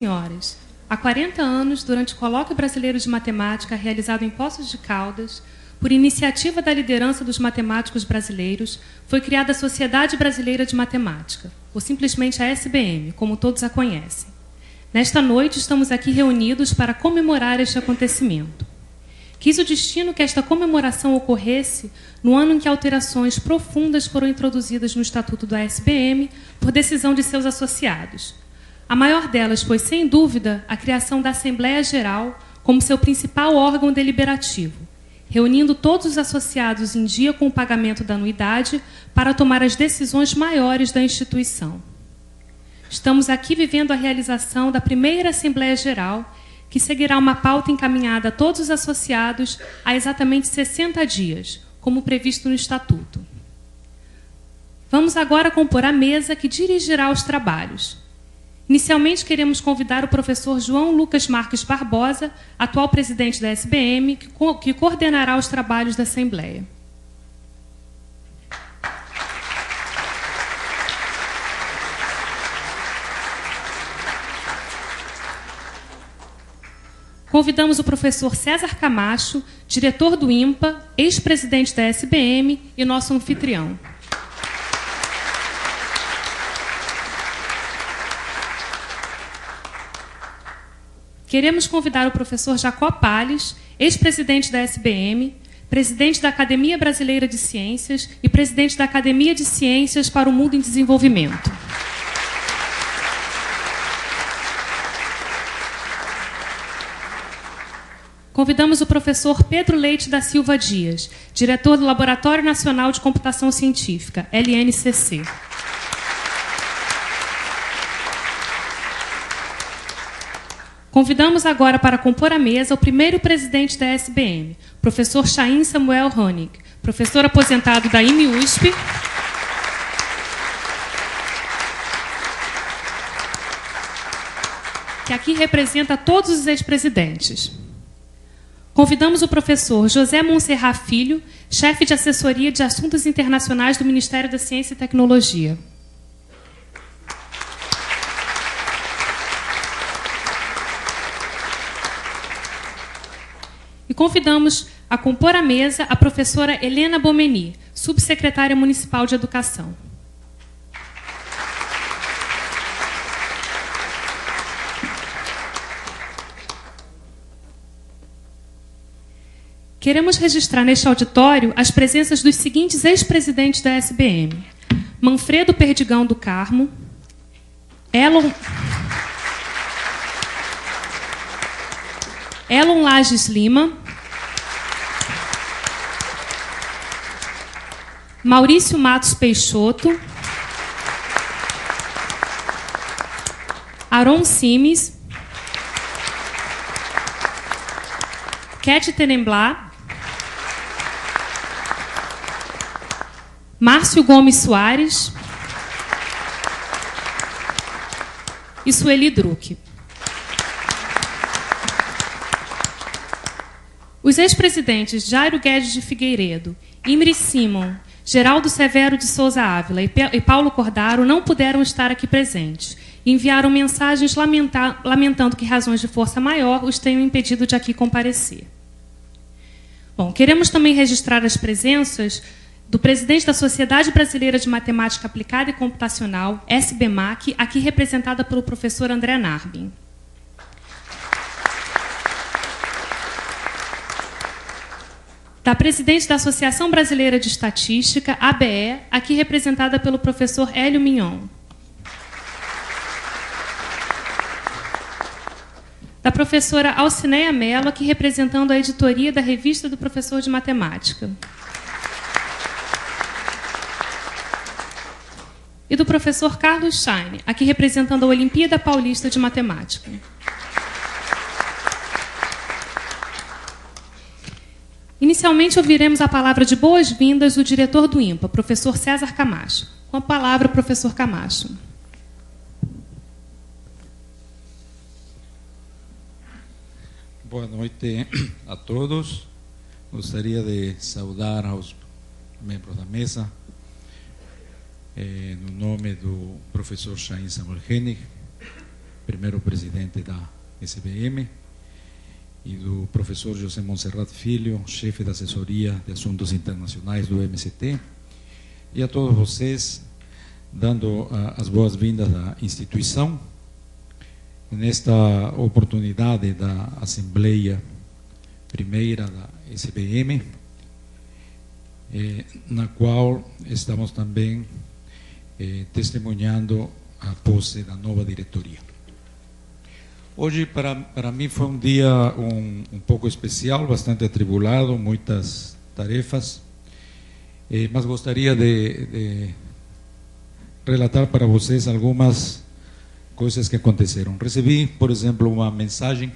Senhoras, há 40 anos, durante o Colóquio Brasileiro de Matemática realizado em Poços de Caldas, por iniciativa da liderança dos matemáticos brasileiros, foi criada a Sociedade Brasileira de Matemática, ou simplesmente a SBM, como todos a conhecem. Nesta noite, estamos aqui reunidos para comemorar este acontecimento. Quis o destino que esta comemoração ocorresse no ano em que alterações profundas foram introduzidas no Estatuto da SBM por decisão de seus associados. A maior delas foi, sem dúvida, a criação da Assembleia Geral como seu principal órgão deliberativo, reunindo todos os associados em dia com o pagamento da anuidade para tomar as decisões maiores da instituição. Estamos aqui vivendo a realização da primeira Assembleia Geral, que seguirá uma pauta encaminhada a todos os associados há exatamente 60 dias, como previsto no Estatuto. Vamos agora compor a mesa que dirigirá os trabalhos. Inicialmente, queremos convidar o professor João Lucas Marques Barbosa, atual presidente da SBM, que coordenará os trabalhos da Assembleia. Convidamos o professor César Camacho, diretor do IMPA, ex-presidente da SBM e nosso anfitrião. Queremos convidar o professor Jacó Palles, ex-presidente da SBM, presidente da Academia Brasileira de Ciências e presidente da Academia de Ciências para o Mundo em Desenvolvimento. Convidamos o professor Pedro Leite da Silva Dias, diretor do Laboratório Nacional de Computação Científica, LNCC. Convidamos agora para compor a mesa o primeiro presidente da SBM, professor Chaim Samuel Honig, professor aposentado da IME-USP, que aqui representa todos os ex-presidentes. Convidamos o professor José Monserrat Filho, chefe de assessoria de assuntos internacionais do Ministério da Ciência e Tecnologia. E convidamos a compor a mesa a professora Helena Bomeni, subsecretária municipal de Educação. Queremos registrar neste auditório as presenças dos seguintes ex-presidentes da SBM: Manfredo Perdigão do Carmo, Elon Lages Lima, Maurício Matos Peixoto, Aron Simes, Ket Tenenblá, Márcio Gomes Soares e Sueli Druck. Os ex-presidentes Jairo Guedes de Figueiredo, Imre Simon, Geraldo Severo de Souza Ávila e Paulo Cordaro não puderam estar aqui presentes e enviaram mensagens lamentando que razões de força maior os tenham impedido de aqui comparecer. Bom, queremos também registrar as presenças do presidente da Sociedade Brasileira de Matemática Aplicada e Computacional, SBMAC, aqui representada pelo professor André Narbin. Da presidente da Associação Brasileira de Estatística, ABE, aqui representada pelo professor Hélio Mignon. Da professora Alcineia Mello, aqui representando a editoria da Revista do Professor de Matemática. E do professor Carlos Schein, aqui representando a Olimpíada Paulista de Matemática. Inicialmente, ouviremos a palavra de boas-vindas do diretor do IMPA, professor César Camacho. Com a palavra, professor Camacho. Boa noite a todos. Gostaria de saudar aos membros da mesa, no nome do professor Chaim Samuel Honig, primeiro presidente da SBM, e do professor José Monserrat Filho, chefe da assessoria de assuntos internacionais do MCT, e a todos vocês, dando as boas-vindas à instituição, nesta oportunidade da Assembleia Primeira da SBM, na qual estamos também testemunhando a posse da nova diretoria. Hoje, para mim, foi um dia um pouco especial, bastante atribulado, muitas tarefas, mas gostaria de relatar para vocês algumas coisas que aconteceram. Recebi, por exemplo, uma mensagem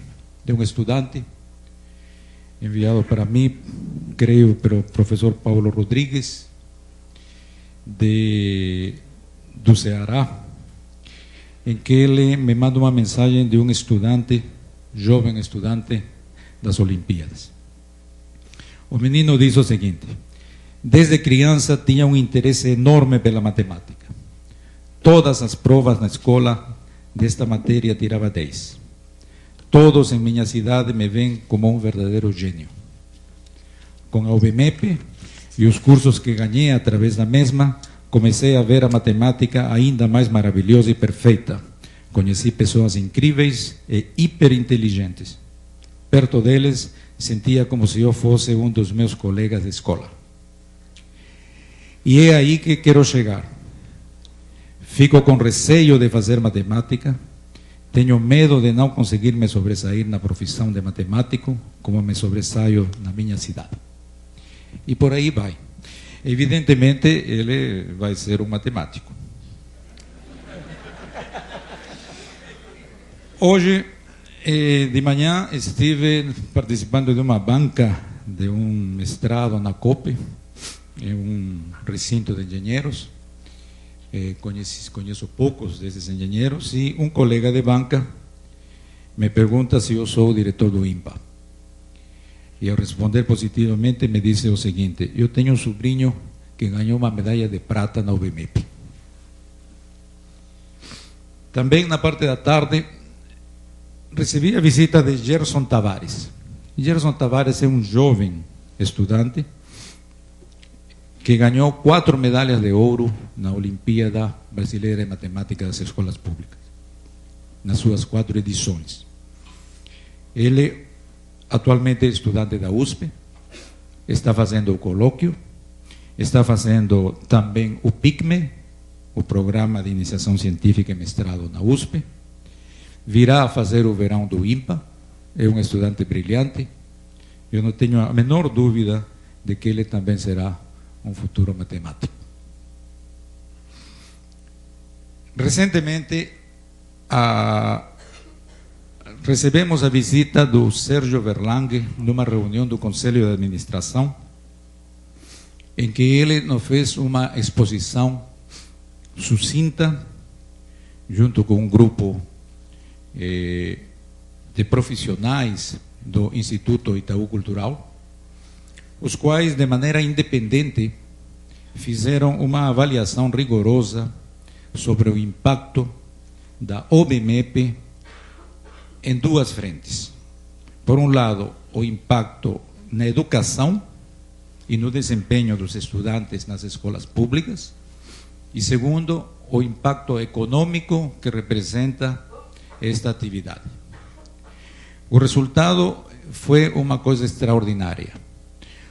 de um estudante enviado para mim, creio, pelo professor Paulo Rodrigues, do Ceará, em que ele me manda uma mensagem de um estudante, jovem estudante das Olimpíadas. O menino diz o seguinte: desde criança tinha um interesse enorme pela matemática. Todas as provas na escola desta matéria tirava 10. Todos em minha cidade me veem como um verdadeiro gênio. Com a UBMEP e os cursos que ganhei através da mesma, comecei a ver a matemática ainda mais maravilhosa e perfeita. Conheci pessoas incríveis e hiperinteligentes. Perto deles, sentia como se eu fosse um dos meus colegas de escola. E é aí que quero chegar. Fico com receio de fazer matemática, tenho medo de não conseguir me sobressair na profissão de matemático, como me sobressaio na minha cidade. E por aí vai. Evidentemente, ele vai ser um matemático. Hoje, de manhã, estive participando de uma banca de um mestrado na COPE, em um recinto de engenheiros. Conheço poucos desses engenheiros, e um colega de banca me pergunta se eu sou o diretor do INPA. E ao responder positivamente, me disse o seguinte: eu tenho um sobrinho que ganhou uma medalha de prata na UBMEP. Também, na parte da tarde, recebi a visita de Gerson Tavares. Gerson Tavares é um jovem estudante que ganhou 4 medalhas de ouro na Olimpíada Brasileira de Matemática das Escolas Públicas, nas suas 4 edições. Ele atualmente é estudante da USP, está fazendo o colóquio, está fazendo também o PICME, o Programa de Iniciação Científica e Mestrado na USP, virá a fazer o verão do INPA, é um estudante brilhante, eu não tenho a menor dúvida de que ele também será um futuro matemático. Recentemente, recebemos a visita do Sérgio Verlang numa reunião do Conselho de Administração, em que ele nos fez uma exposição sucinta, junto com um grupo de profissionais do Instituto Itaú Cultural, os quais, de maneira independente, fizeram uma avaliação rigorosa sobre o impacto da OBMEP em 2 frentes. Por um lado, o impacto na educação e no desempenho dos estudantes nas escolas públicas, e segundo, o impacto econômico que representa esta atividade. O resultado foi uma coisa extraordinária.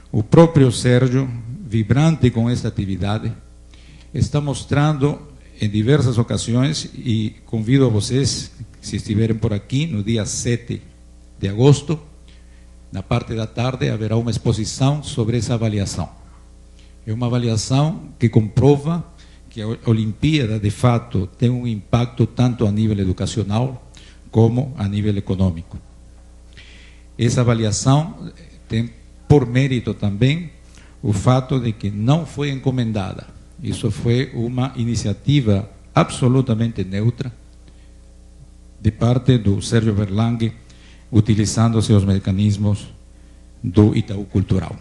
O próprio Sérgio, vibrante com esta atividade, está mostrando em diversas ocasiões, e convido a vocês, se estiverem por aqui, no dia 7 de agosto, na parte da tarde, haverá uma exposição sobre essa avaliação. É uma avaliação que comprova que a Olimpíada, de fato, tem um impacto tanto a nível educacional como a nível econômico. Essa avaliação tem por mérito também o fato de que não foi encomendada. Isso foi uma iniciativa absolutamente neutra de parte do Sérgio Verlang, utilizando seus mecanismos do Itaú Cultural.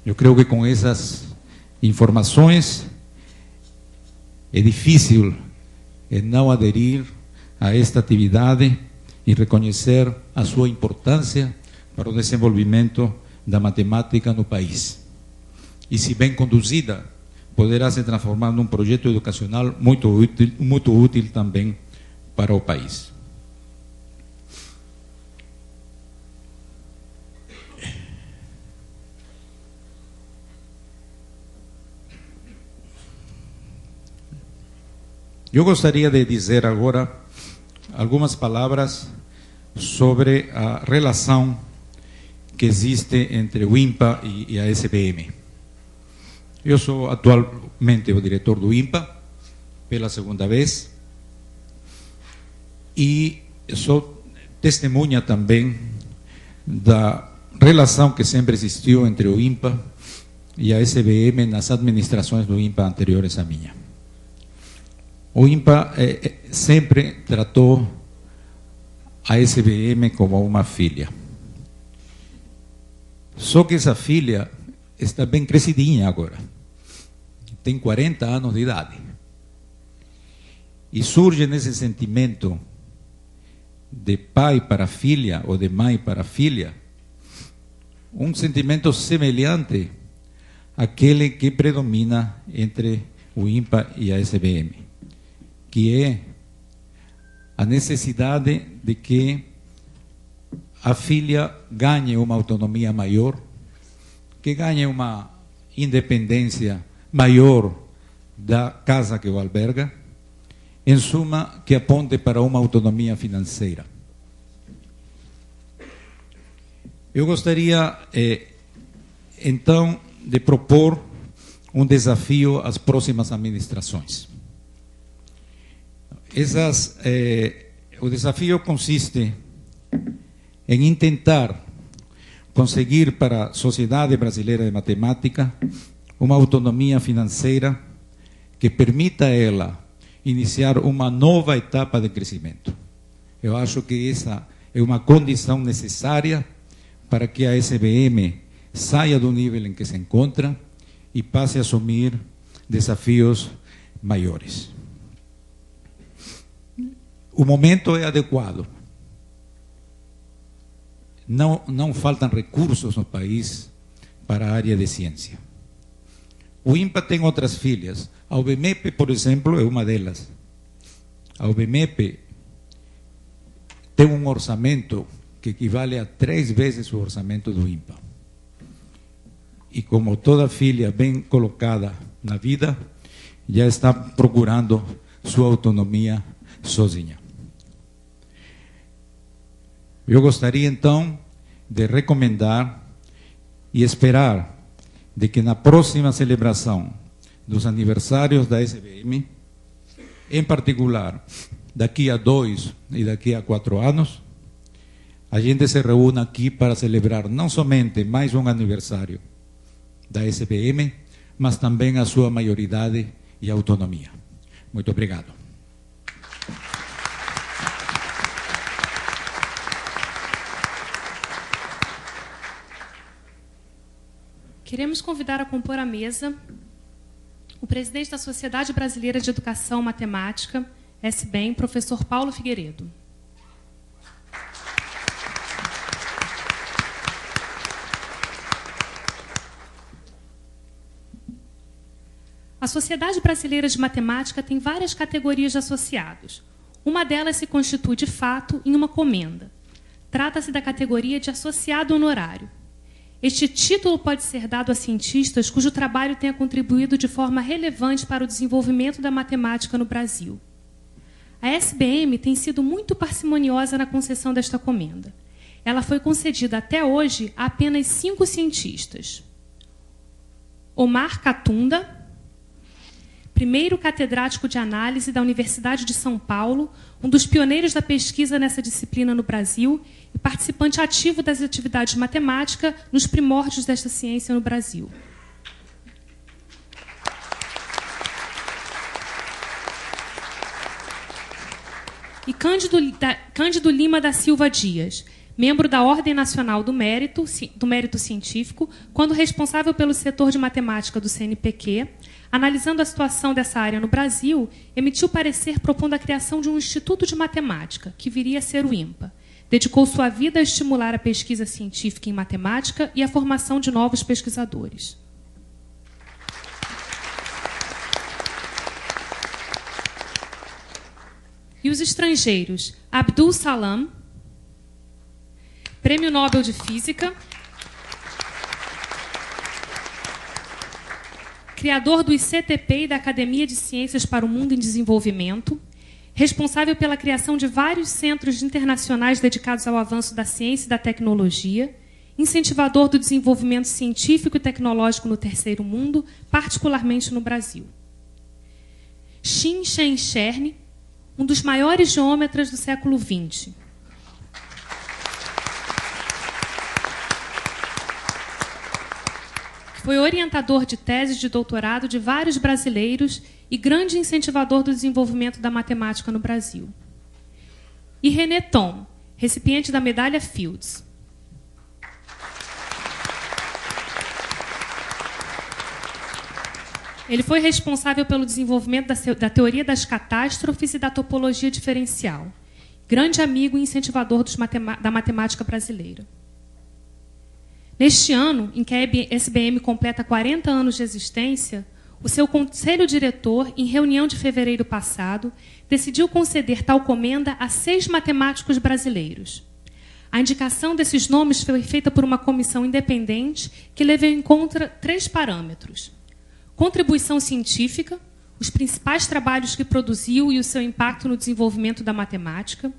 Eu creio que com essas informações é difícil não aderir a esta atividade e reconhecer a sua importância para o desenvolvimento da matemática no país. E, se bem conduzida, poderá se transformar num projeto educacional muito útil também para o país. Eu gostaria de dizer agora algumas palavras sobre a relação que existe entre o INPA e a SBM. Eu sou atualmente o diretor do INPA, pela segunda vez, e sou testemunha também da relação que sempre existiu entre o INPA e a SBM nas administrações do INPA anteriores à minha. O INPA sempre tratou a SBM como uma filha. Só que essa filha está bem crescidinha agora. Tem 40 anos de idade. E surge nesse sentimento de pai para filha ou de mãe para filha um sentimento semelhante àquele que predomina entre o INPA e a SBM, que é a necessidade de que a filha ganhe uma autonomia maior, que ganhe uma independência maior da casa que o alberga, em suma, que aponte para uma autonomia financeira. Eu gostaria, então, de propor um desafio às próximas administrações. O desafio consiste em tentar conseguir para a Sociedade Brasileira de Matemática uma autonomia financeira que permita a ela iniciar uma nova etapa de crescimento. Eu acho que essa é uma condição necessária para que a SBM saia do nível em que se encontra e passe a assumir desafios maiores. O momento é adequado. Não faltam recursos no país para a área de ciência. O INPA tem outras filhas. A UBMEP, por exemplo, é uma delas. A UBMEP tem um orçamento que equivale a 3 vezes o orçamento do INPA. E como toda filha bem colocada na vida, já está procurando sua autonomia sozinha. Eu gostaria, então, de recomendar e esperar de que na próxima celebração dos aniversários da SBM, em particular, daqui a 2 e daqui a 4 anos, a gente se reúna aqui para celebrar não somente mais um aniversário da SBM, mas também a sua maioridade e autonomia. Muito obrigado. Queremos convidar a compor a mesa o presidente da Sociedade Brasileira de Educação Matemática, SBEM, professor Paulo Figueiredo. A Sociedade Brasileira de Matemática tem várias categorias de associados. Uma delas se constitui, de fato, em uma comenda. Trata-se da categoria de associado honorário. Este título pode ser dado a cientistas cujo trabalho tenha contribuído de forma relevante para o desenvolvimento da matemática no Brasil. A SBM tem sido muito parcimoniosa na concessão desta comenda. Ela foi concedida até hoje a apenas 5 cientistas. Omar Catunda, primeiro catedrático de análise da Universidade de São Paulo, um dos pioneiros da pesquisa nessa disciplina no Brasil e participante ativo das atividades de matemática nos primórdios desta ciência no Brasil. E Cândido Lima da Silva Dias, membro da Ordem Nacional do Mérito Científico, quando responsável pelo setor de matemática do CNPq, analisando a situação dessa área no Brasil, emitiu parecer propondo a criação de um Instituto de Matemática, que viria a ser o INPA. Dedicou sua vida a estimular a pesquisa científica em matemática e a formação de novos pesquisadores. E os estrangeiros? Abdul Salam, Prêmio Nobel de Física, criador do ICTP e da Academia de Ciências para o Mundo em Desenvolvimento, responsável pela criação de vários centros internacionais dedicados ao avanço da ciência e da tecnologia, incentivador do desenvolvimento científico e tecnológico no Terceiro Mundo, particularmente no Brasil. Shin Shen-Chern, um dos maiores geômetras do século XX. Foi orientador de teses de doutorado de vários brasileiros e grande incentivador do desenvolvimento da matemática no Brasil. E René Thom, recipiente da medalha Fields. Ele foi responsável pelo desenvolvimento da teoria das catástrofes e da topologia diferencial. Grande amigo e incentivador da matemática brasileira. Neste ano, em que a SBM completa 40 anos de existência, o seu conselho diretor, em reunião de fevereiro passado, decidiu conceder tal comenda a 6 matemáticos brasileiros. A indicação desses nomes foi feita por uma comissão independente que levou em conta 3 parâmetros: contribuição científica, os principais trabalhos que produziu e o seu impacto no desenvolvimento da matemática,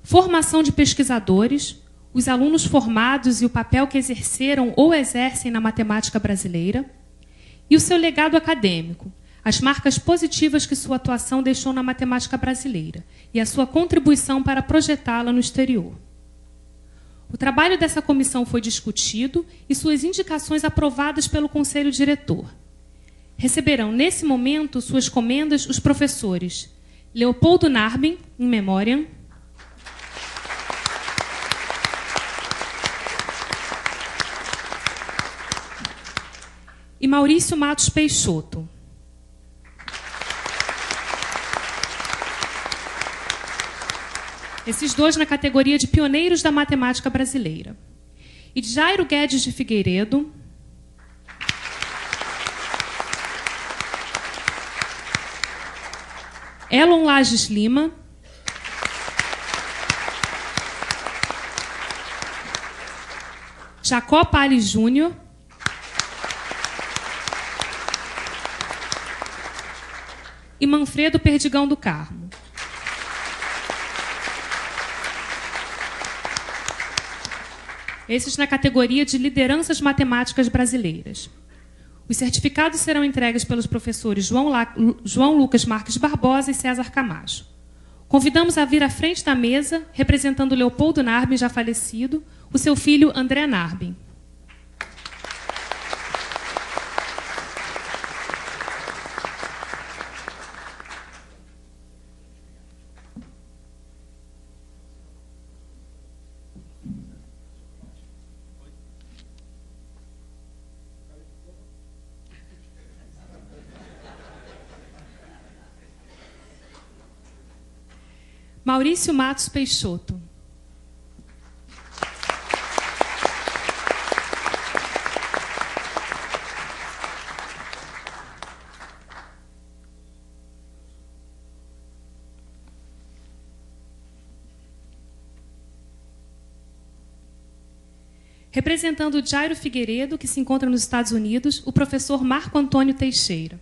formação de pesquisadores, os alunos formados e o papel que exerceram ou exercem na matemática brasileira, e o seu legado acadêmico, as marcas positivas que sua atuação deixou na matemática brasileira e a sua contribuição para projetá-la no exterior. O trabalho dessa comissão foi discutido e suas indicações aprovadas pelo Conselho Diretor. Receberão, nesse momento, suas comendas os professores Leopoldo Narbin, in memoriam, e Maurício Matos Peixoto. Esses 2 na categoria de pioneiros da matemática brasileira. E Jairo Guedes de Figueiredo, Elon Lages Lima, Jacó Palles Júnior, e Manfredo Perdigão do Carmo. Esses na categoria de lideranças matemáticas brasileiras. Os certificados serão entregues pelos professores João Lucas Marques Barbosa e César Camacho. Convidamos a vir à frente da mesa, representando Leopoldo Narbin, já falecido, o seu filho André Narbin. Maurício Matos Peixoto. Representando Jairo Figueiredo, que se encontra nos Estados Unidos, o professor Marco Antônio Teixeira.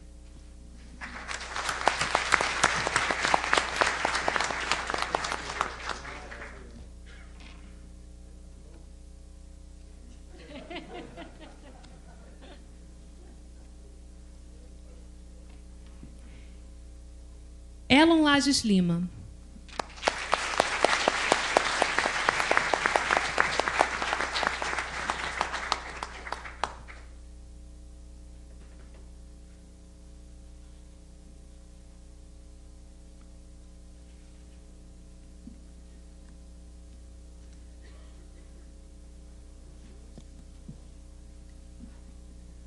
Elon Lages Lima.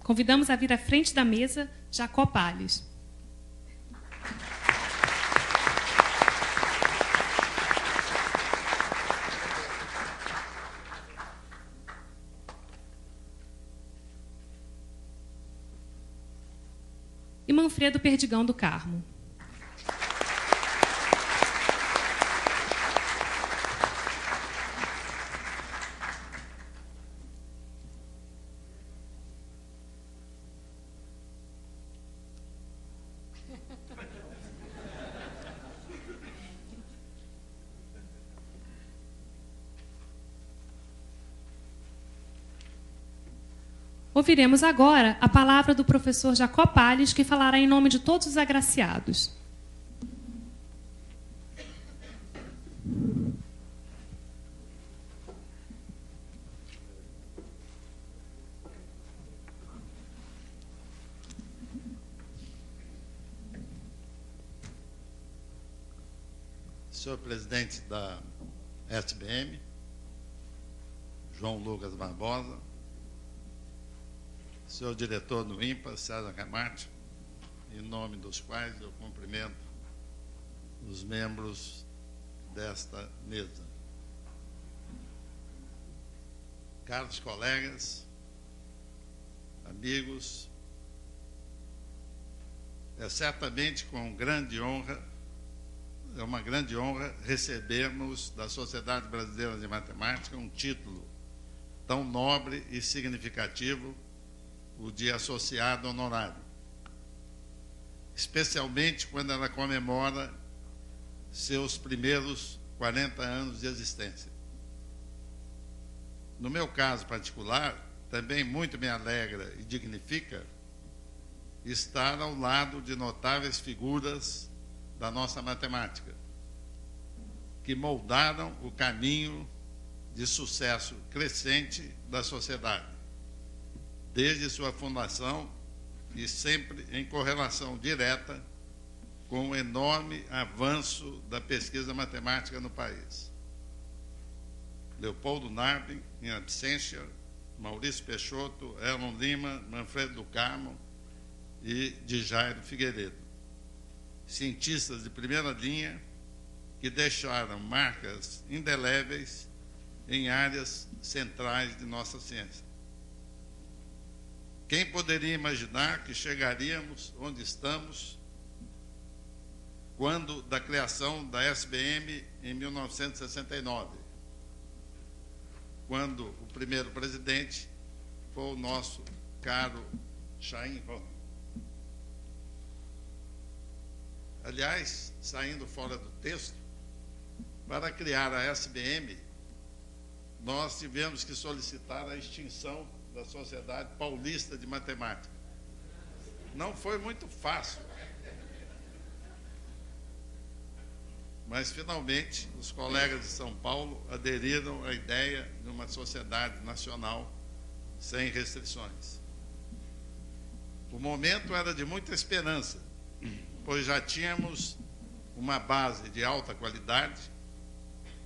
Convidamos a vir à frente da mesa Jacó Palles. E Manfredo Perdigão do Carmo. Ouviremos agora a palavra do professor Jacó Palles, que falará em nome de todos os agraciados. Senhor presidente da SBM, João Lucas Barbosa, senhor diretor do INPA, César Camarte, em nome dos quais eu cumprimento os membros desta mesa. Caros colegas, amigos, é certamente com uma grande honra recebermos da Sociedade Brasileira de Matemática um título tão nobre e significativo, o de associado honorário, especialmente quando ela comemora seus primeiros 40 anos de existência. No meu caso particular, também muito me alegra e dignifica estar ao lado de notáveis figuras da nossa matemática, que moldaram o caminho de sucesso crescente da sociedade, desde sua fundação e sempre em correlação direta com o enorme avanço da pesquisa matemática no país. Leopoldo Narbin, em absência, Maurício Peixoto, Elon Lima, Manfredo do Carmo e de Jairo Figueiredo, cientistas de primeira linha que deixaram marcas indeléveis em áreas centrais de nossa ciência. Quem poderia imaginar que chegaríamos onde estamos quando da criação da SBM em 1969, quando o primeiro presidente foi o nosso caro Chaim Ron. Aliás, saindo fora do texto, para criar a SBM, nós tivemos que solicitar a extinção da Sociedade Paulista de Matemática. Não foi muito fácil, mas finalmente os colegas de São Paulo aderiram à ideia de uma sociedade nacional sem restrições. O momento era de muita esperança, pois já tínhamos uma base de alta qualidade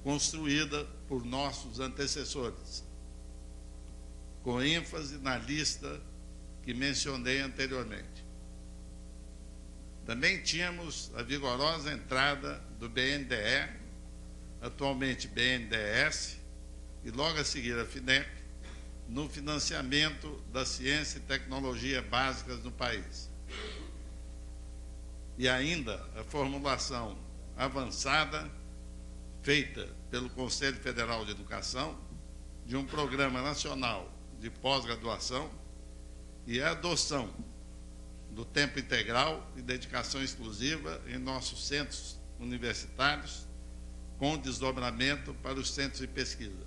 construída por nossos antecessores, com ênfase na lista que mencionei anteriormente. Também tínhamos a vigorosa entrada do BNDE, atualmente BNDES, e logo a seguir a FINEP, no financiamento da ciência e tecnologia básicas no país. E ainda a formulação avançada, feita pelo Conselho Federal de Educação, de um programa nacional de pós-graduação e a adoção do tempo integral e dedicação exclusiva em nossos centros universitários, com desdobramento para os centros de pesquisa.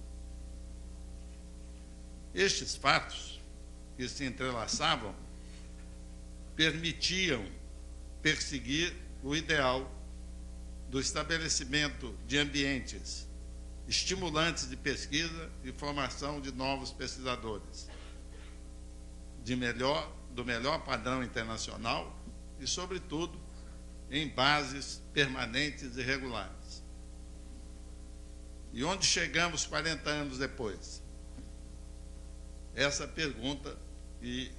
Estes fatos, que se entrelaçavam, permitiam perseguir o ideal do estabelecimento de ambientes estimulantes de pesquisa e formação de novos pesquisadores, do melhor padrão internacional e, sobretudo, em bases permanentes e regulares. E onde chegamos 40 anos depois? Essa pergunta e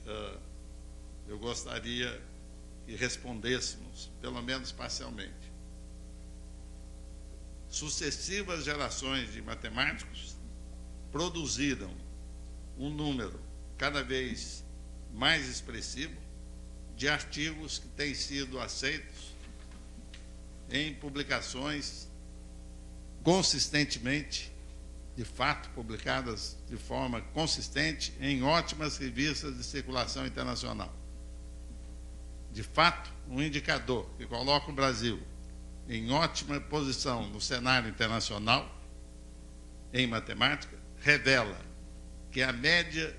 eu gostaria que respondêssemos, pelo menos parcialmente. Sucessivas gerações de matemáticos produziram um número cada vez mais expressivo de artigos que têm sido aceitos em publicações consistentemente, de fato, publicadas de forma consistente em ótimas revistas de circulação internacional. De fato, um indicador que coloca o Brasil em ótima posição no cenário internacional em matemática revela que a média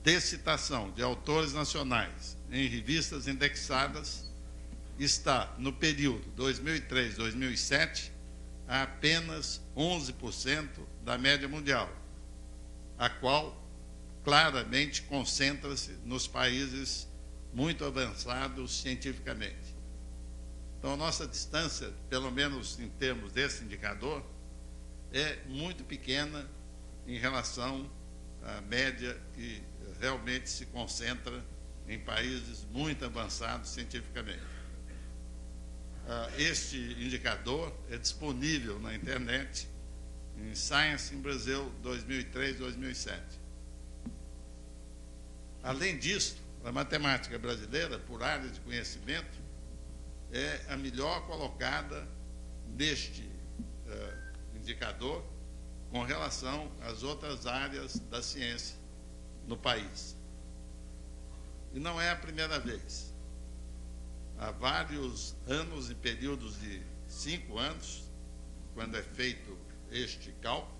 de citação de autores nacionais em revistas indexadas está, no período 2003-2007, a apenas 11% da média mundial, a qual claramente concentra-se nos países muito avançados cientificamente. Então, a nossa distância, pelo menos em termos desse indicador, é muito pequena em relação à média que realmente se concentra em países muito avançados cientificamente. Este indicador é disponível na internet em Science in Brazil 2003-2007. Além disso, a matemática brasileira, por área de conhecimento, é a melhor colocada neste indicador com relação às outras áreas da ciência no país. E não é a primeira vez. Há vários anos, em períodos de 5 anos, quando é feito este cálculo,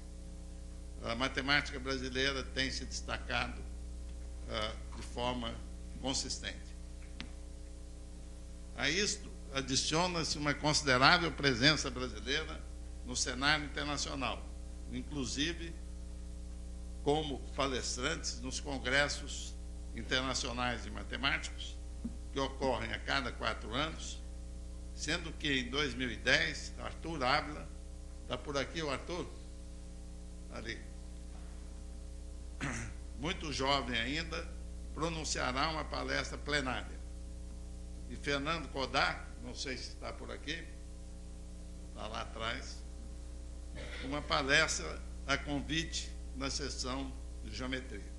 a matemática brasileira tem se destacado de forma consistente. A isto adiciona-se uma considerável presença brasileira no cenário internacional, inclusive como palestrantes nos congressos internacionais de matemáticos, que ocorrem a cada 4 anos, sendo que em 2010, Arthur Ávila, está por aqui o Arthur? Ali. Muito jovem ainda, pronunciará uma palestra plenária. E Fernando Codar, não sei se está por aqui, está lá atrás, uma palestra a convite na sessão de geometria.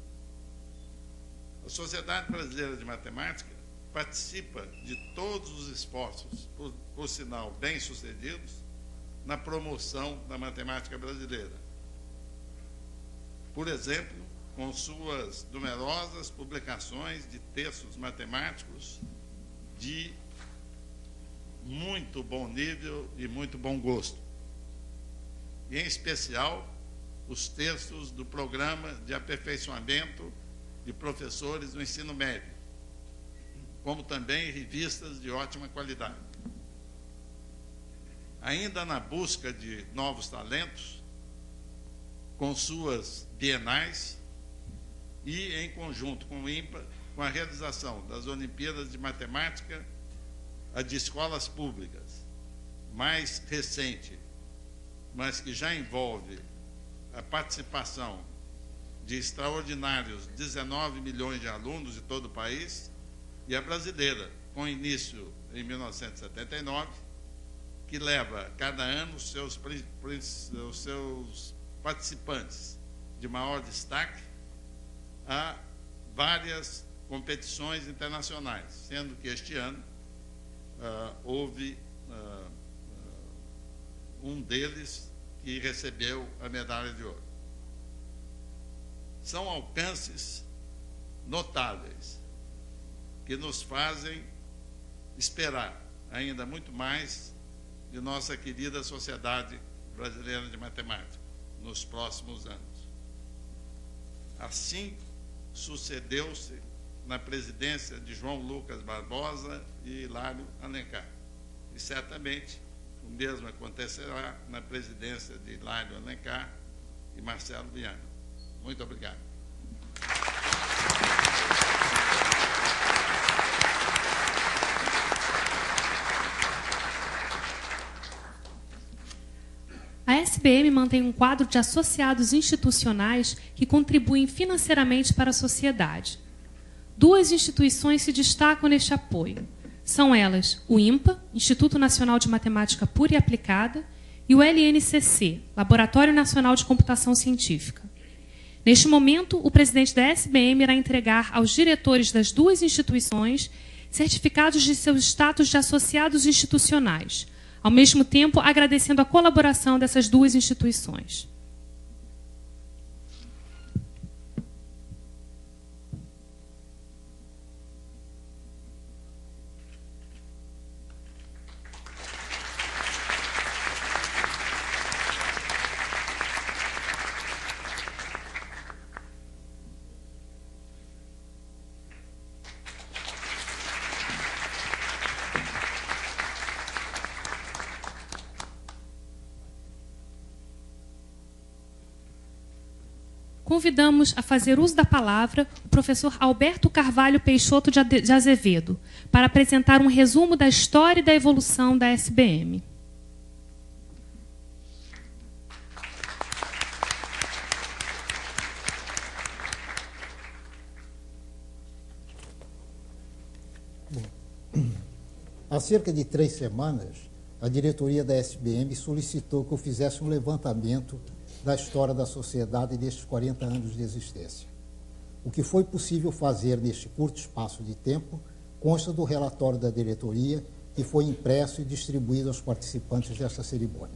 A Sociedade Brasileira de Matemática participa de todos os esforços, por sinal bem-sucedidos, na promoção da matemática brasileira. Por exemplo, com suas numerosas publicações de textos matemáticos de muito bom nível e muito bom gosto. E, em especial, os textos do Programa de Aperfeiçoamento de Professores do Ensino Médio, como também revistas de ótima qualidade. Ainda na busca de novos talentos, com suas bienais e, em conjunto com o INPA, com a realização das Olimpíadas de Matemática, a de escolas públicas, mais recente, mas que já envolve a participação de extraordinários 19 milhões de alunos de todo o país, e a brasileira, com início em 1979, que leva cada ano os seus participantes de maior destaque a várias competições internacionais, sendo que este ano houve um deles que recebeu a medalha de ouro. São alcances notáveis que nos fazem esperar ainda muito mais de nossa querida Sociedade Brasileira de Matemática nos próximos anos. Assim sucedeu-se na presidência de João Lucas Barbosa e Hilário Alencar. E certamente o mesmo acontecerá na presidência de Hilário Alencar e Marcelo Viana. Muito obrigado. A SBM mantém um quadro de associados institucionais que contribuem financeiramente para a sociedade. duas instituições se destacam neste apoio. São elas o INPA, Instituto Nacional de Matemática Pura e Aplicada, e o LNCC, Laboratório Nacional de Computação Científica. Neste momento, o presidente da SBM irá entregar aos diretores das duas instituições certificados de seu status de associados institucionais, ao mesmo tempo agradecendo a colaboração dessas duas instituições. Convidamos a fazer uso da palavra o professor Alberto Carvalho Peixoto de Azevedo, para apresentar um resumo da história e da evolução da SBM. Há cerca de 3 semanas, a diretoria da SBM solicitou que eu fizesse um levantamento da história da sociedade nestes 40 anos de existência. O que foi possível fazer neste curto espaço de tempo consta do relatório da diretoria que foi impresso e distribuído aos participantes desta cerimônia.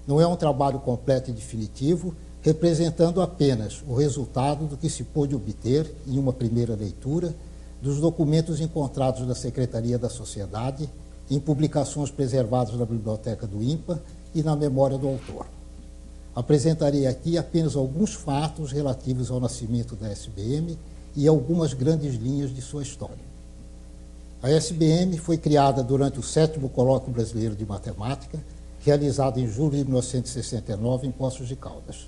Não é um trabalho completo e definitivo, representando apenas o resultado do que se pôde obter, em uma primeira leitura, dos documentos encontrados na Secretaria da Sociedade, em publicações preservadas na Biblioteca do INPA e na memória do autor. Apresentarei aqui apenas alguns fatos relativos ao nascimento da SBM e algumas grandes linhas de sua história. A SBM foi criada durante o 7º Colóquio Brasileiro de Matemática, realizado em julho de 1969 em Poços de Caldas.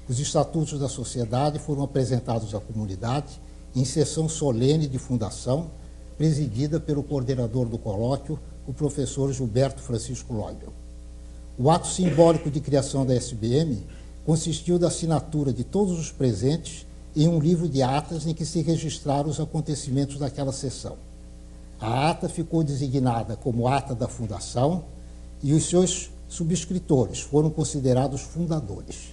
Os estatutos da sociedade foram apresentados à comunidade em sessão solene de fundação, presidida pelo coordenador do colóquio, o professor Gilberto Francisco Leubel. O ato simbólico de criação da SBM consistiu da assinatura de todos os presentes em um livro de atas em que se registraram os acontecimentos daquela sessão. A ata ficou designada como ata da fundação e os seus subscritores foram considerados fundadores.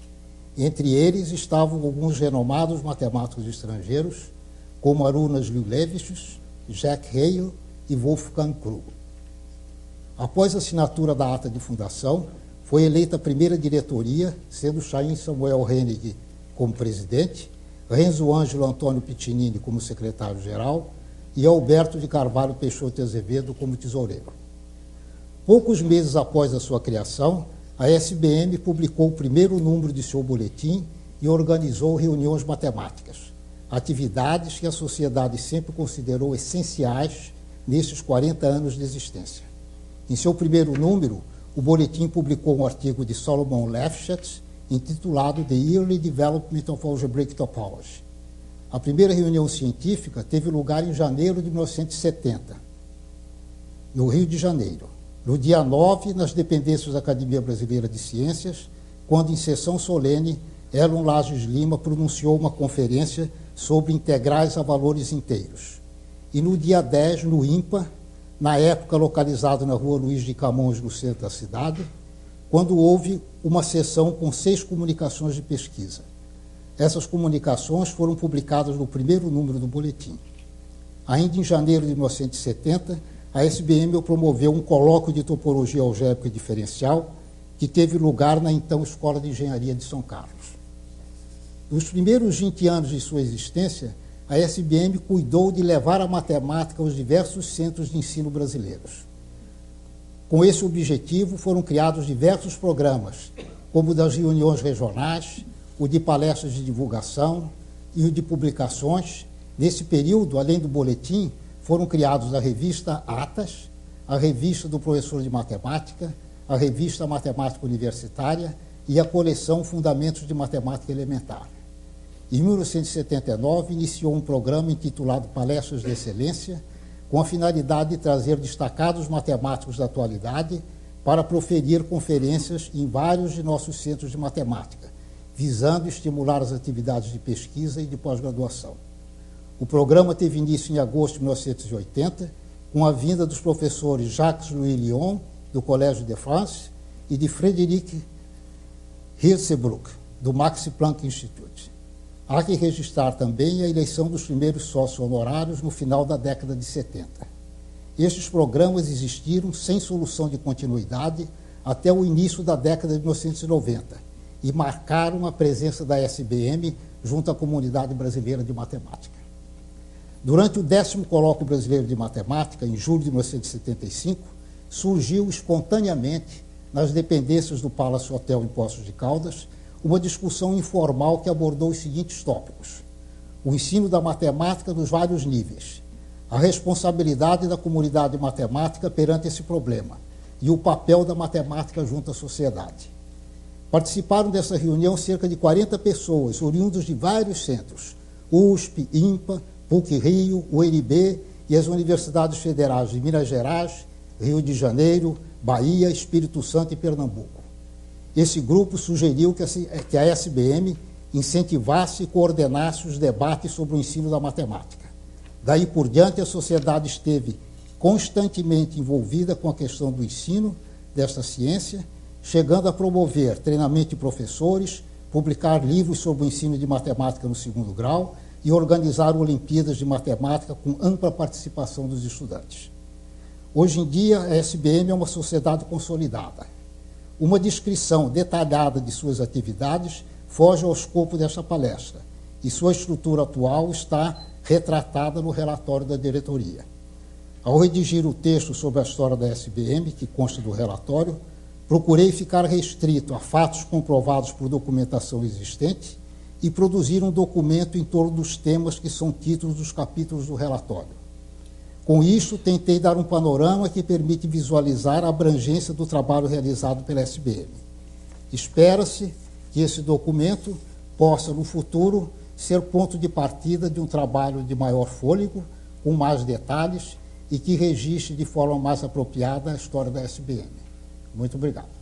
Entre eles estavam alguns renomados matemáticos estrangeiros, como Arunas Liulevicius, Jacques Hale e Wolfgang Krug. Após a assinatura da ata de fundação, foi eleita a primeira diretoria, sendo Chaim Samuel Hennig como presidente, Renzo Ângelo Antônio Piccinini como secretário-geral e Alberto de Carvalho Peixoto de Azevedo como tesoureiro. Poucos meses após a sua criação, a SBM publicou o primeiro número de seu boletim e organizou reuniões matemáticas, atividades que a sociedade sempre considerou essenciais nesses 40 anos de existência. Em seu primeiro número, o boletim publicou um artigo de Solomon Lefschetz, intitulado The Yearly Development of Algebraic Topology. A primeira reunião científica teve lugar em janeiro de 1970, no Rio de Janeiro. No dia 9, nas dependências da Academia Brasileira de Ciências, quando, em sessão solene, Elon Lages Lima pronunciou uma conferência sobre integrais a valores inteiros. E no dia 10, no INPA, na época localizado na rua Luiz de Camões, no centro da cidade, quando houve uma sessão com 6 comunicações de pesquisa. Essas comunicações foram publicadas no primeiro número do boletim. Ainda em janeiro de 1970, a SBM promoveu um colóquio de topologia algébrica diferencial que teve lugar na então Escola de Engenharia de São Carlos. Nos primeiros 20 anos de sua existência, a SBM cuidou de levar a matemática aos diversos centros de ensino brasileiros. Com esse objetivo, foram criados diversos programas, como o das reuniões regionais, o de palestras de divulgação e o de publicações. Nesse período, além do boletim, foram criados a revista Atas, a revista do professor de matemática, a revista Matemática Universitária e a coleção Fundamentos de Matemática Elementar. Em 1979, iniciou um programa intitulado Palestras de Excelência, com a finalidade de trazer destacados matemáticos da atualidade para proferir conferências em vários de nossos centros de matemática, visando estimular as atividades de pesquisa e de pós-graduação. O programa teve início em agosto de 1980, com a vinda dos professores Jacques-Louis Lyon, do Collège de France, e de Frédéric Hirzebruch, do Max Planck Institute. Há que registrar também a eleição dos primeiros sócios honorários no final da década de 70. Estes programas existiram sem solução de continuidade até o início da década de 1990 e marcaram a presença da SBM junto à comunidade brasileira de matemática. Durante o 10º Colóquio Brasileiro de Matemática, em julho de 1975, surgiu espontaneamente, nas dependências do Palace Hotel em Poços de Caldas, uma discussão informal que abordou os seguintes tópicos: o ensino da matemática nos vários níveis, a responsabilidade da comunidade matemática perante esse problema e o papel da matemática junto à sociedade. Participaram dessa reunião cerca de 40 pessoas, oriundos de vários centros, USP, IMPA, PUC-Rio, UNB e as universidades federais de Minas Gerais, Rio de Janeiro, Bahia, Espírito Santo e Pernambuco. Esse grupo sugeriu que a SBM incentivasse e coordenasse os debates sobre o ensino da matemática. Daí por diante, a sociedade esteve constantemente envolvida com a questão do ensino desta ciência, chegando a promover treinamento de professores, publicar livros sobre o ensino de matemática no 2º grau e organizar Olimpíadas de Matemática com ampla participação dos estudantes. Hoje em dia, a SBM é uma sociedade consolidada. Uma descrição detalhada de suas atividades foge ao escopo desta palestra, e sua estrutura atual está retratada no relatório da diretoria. Ao redigir o texto sobre a história da SBM, que consta do relatório, procurei ficar restrito a fatos comprovados por documentação existente e produzir um documento em torno dos temas que são títulos dos capítulos do relatório. Com isso, tentei dar um panorama que permite visualizar a abrangência do trabalho realizado pela SBM. Espera-se que esse documento possa, no futuro, ser ponto de partida de um trabalho de maior fôlego, com mais detalhes e que registre de forma mais apropriada a história da SBM. Muito obrigado.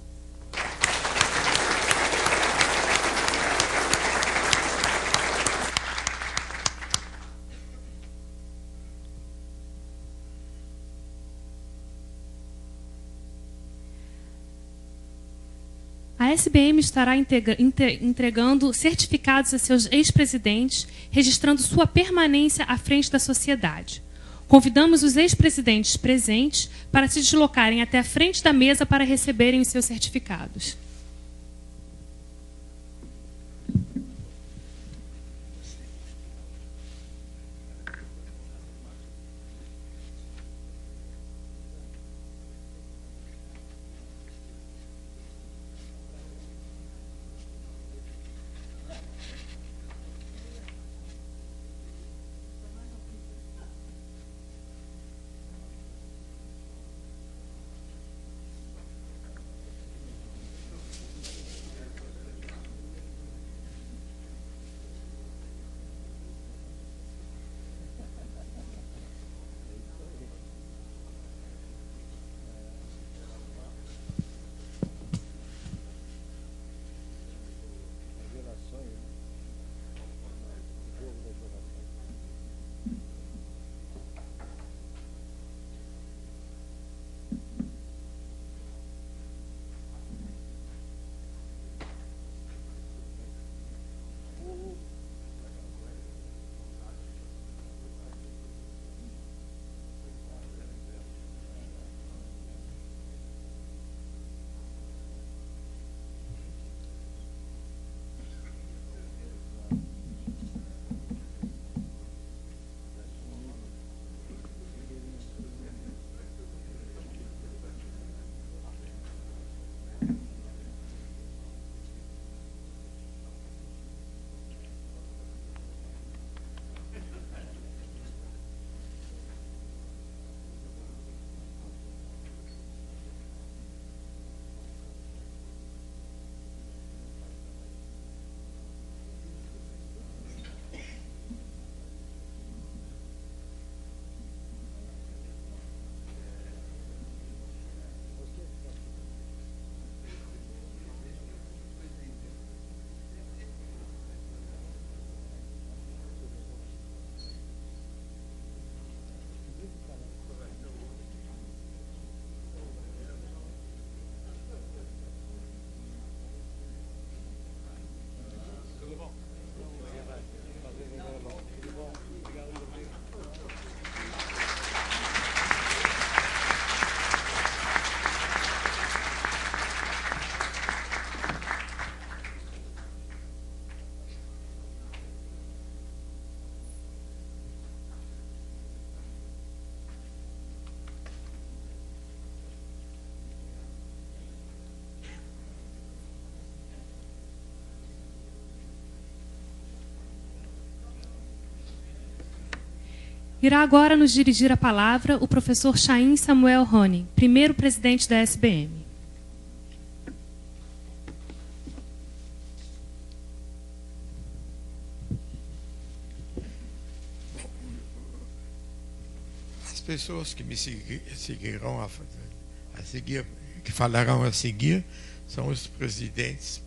A SBM estará entregando certificados a seus ex-presidentes, registrando sua permanência à frente da sociedade. Convidamos os ex-presidentes presentes para se deslocarem até a frente da mesa para receberem os seus certificados. Irá agora nos dirigir a palavra o professor Chaim Samuel Rony, primeiro presidente da SBM. As pessoas que me seguirão a seguir, que falarão a seguir, são os presidentes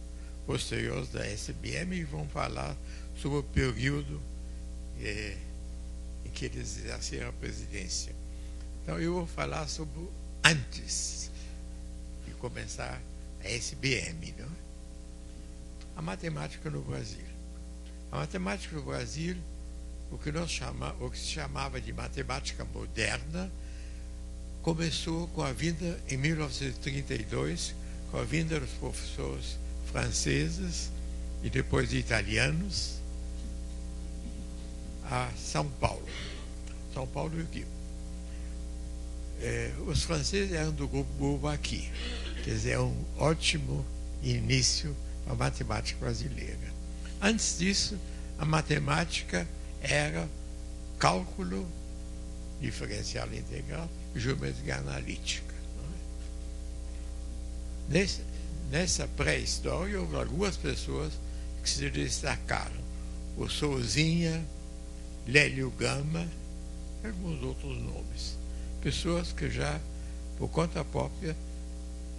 posteriores da SBM e vão falar sobre o período em que eles exerceram a presidência. Então, eu vou falar sobre antes de começar a SBM, não é? A matemática no Brasil. A matemática no Brasil, o que se chamava de matemática moderna, começou com a vinda, em 1932, com a vinda dos professores franceses e depois italianos a São Paulo. São Paulo e o Rio. Os franceses eram do grupo Bourbaki, quer dizer, é um ótimo início da matemática brasileira. Antes disso, a matemática era cálculo diferencial integral e geometria analítica. Não é? Nessa pré-história, houve algumas pessoas que se destacaram. O Souzinha, Lélio Gama e alguns outros nomes. Pessoas que já, por conta própria,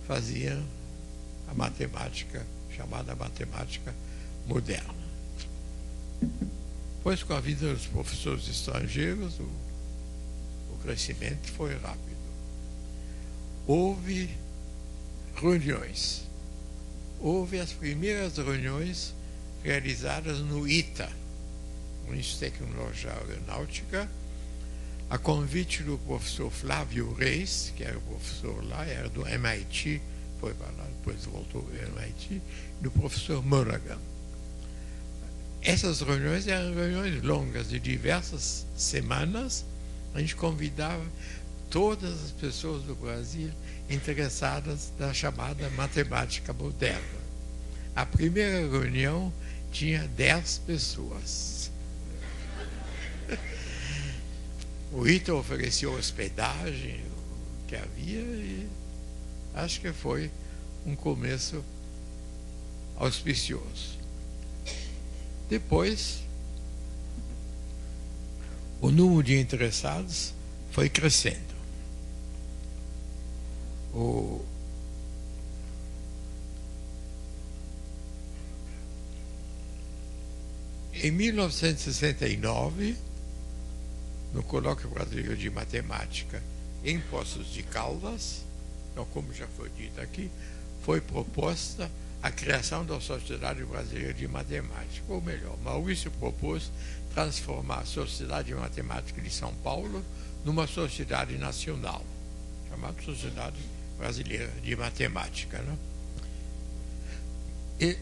faziam a matemática, chamada matemática moderna. Pois, com a vinda dos professores estrangeiros, o crescimento foi rápido. Houve reuniões. Houve as primeiras reuniões realizadas no ITA, o Instituto de Tecnologia Aeronáutica, a convite do professor Flávio Reis, que era o professor lá, era do MIT, foi para lá, depois voltou ao MIT, e do professor Monaghan. Essas reuniões eram reuniões longas, de diversas semanas. A gente convidava todas as pessoas do Brasil interessadas na chamada matemática moderna. A primeira reunião tinha 10 pessoas. O ITA ofereceu hospedagem, o que havia, e acho que foi um começo auspicioso. Depois, o número de interessados foi crescendo. Em 1969, no Colóquio Brasileiro de Matemática em Poços de Caldas, então, como já foi dito aqui, foi proposta a criação da Sociedade Brasileira de Matemática. Ou melhor, Maurício propôs transformar a Sociedade de Matemática de São Paulo numa sociedade nacional, chamada Sociedade Brasileira de Matemática, né? E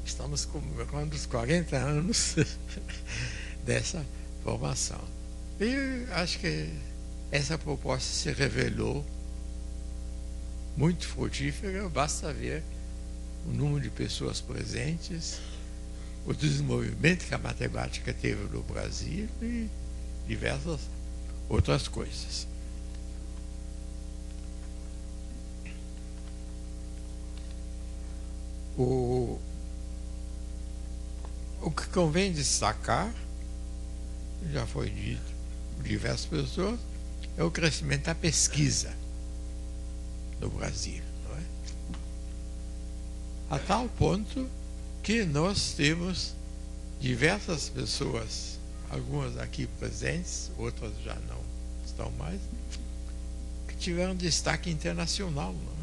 estamos comemorando os 40 anos dessa formação. E acho que essa proposta se revelou muito frutífera. Basta ver o número de pessoas presentes, o desenvolvimento que a matemática teve no Brasil e diversas outras coisas. O que convém destacar, já foi dito por diversas pessoas, é o crescimento da pesquisa no Brasil, não é? A tal ponto que nós temos diversas pessoas, algumas aqui presentes, outras já não estão mais, que tiveram destaque internacional, não é?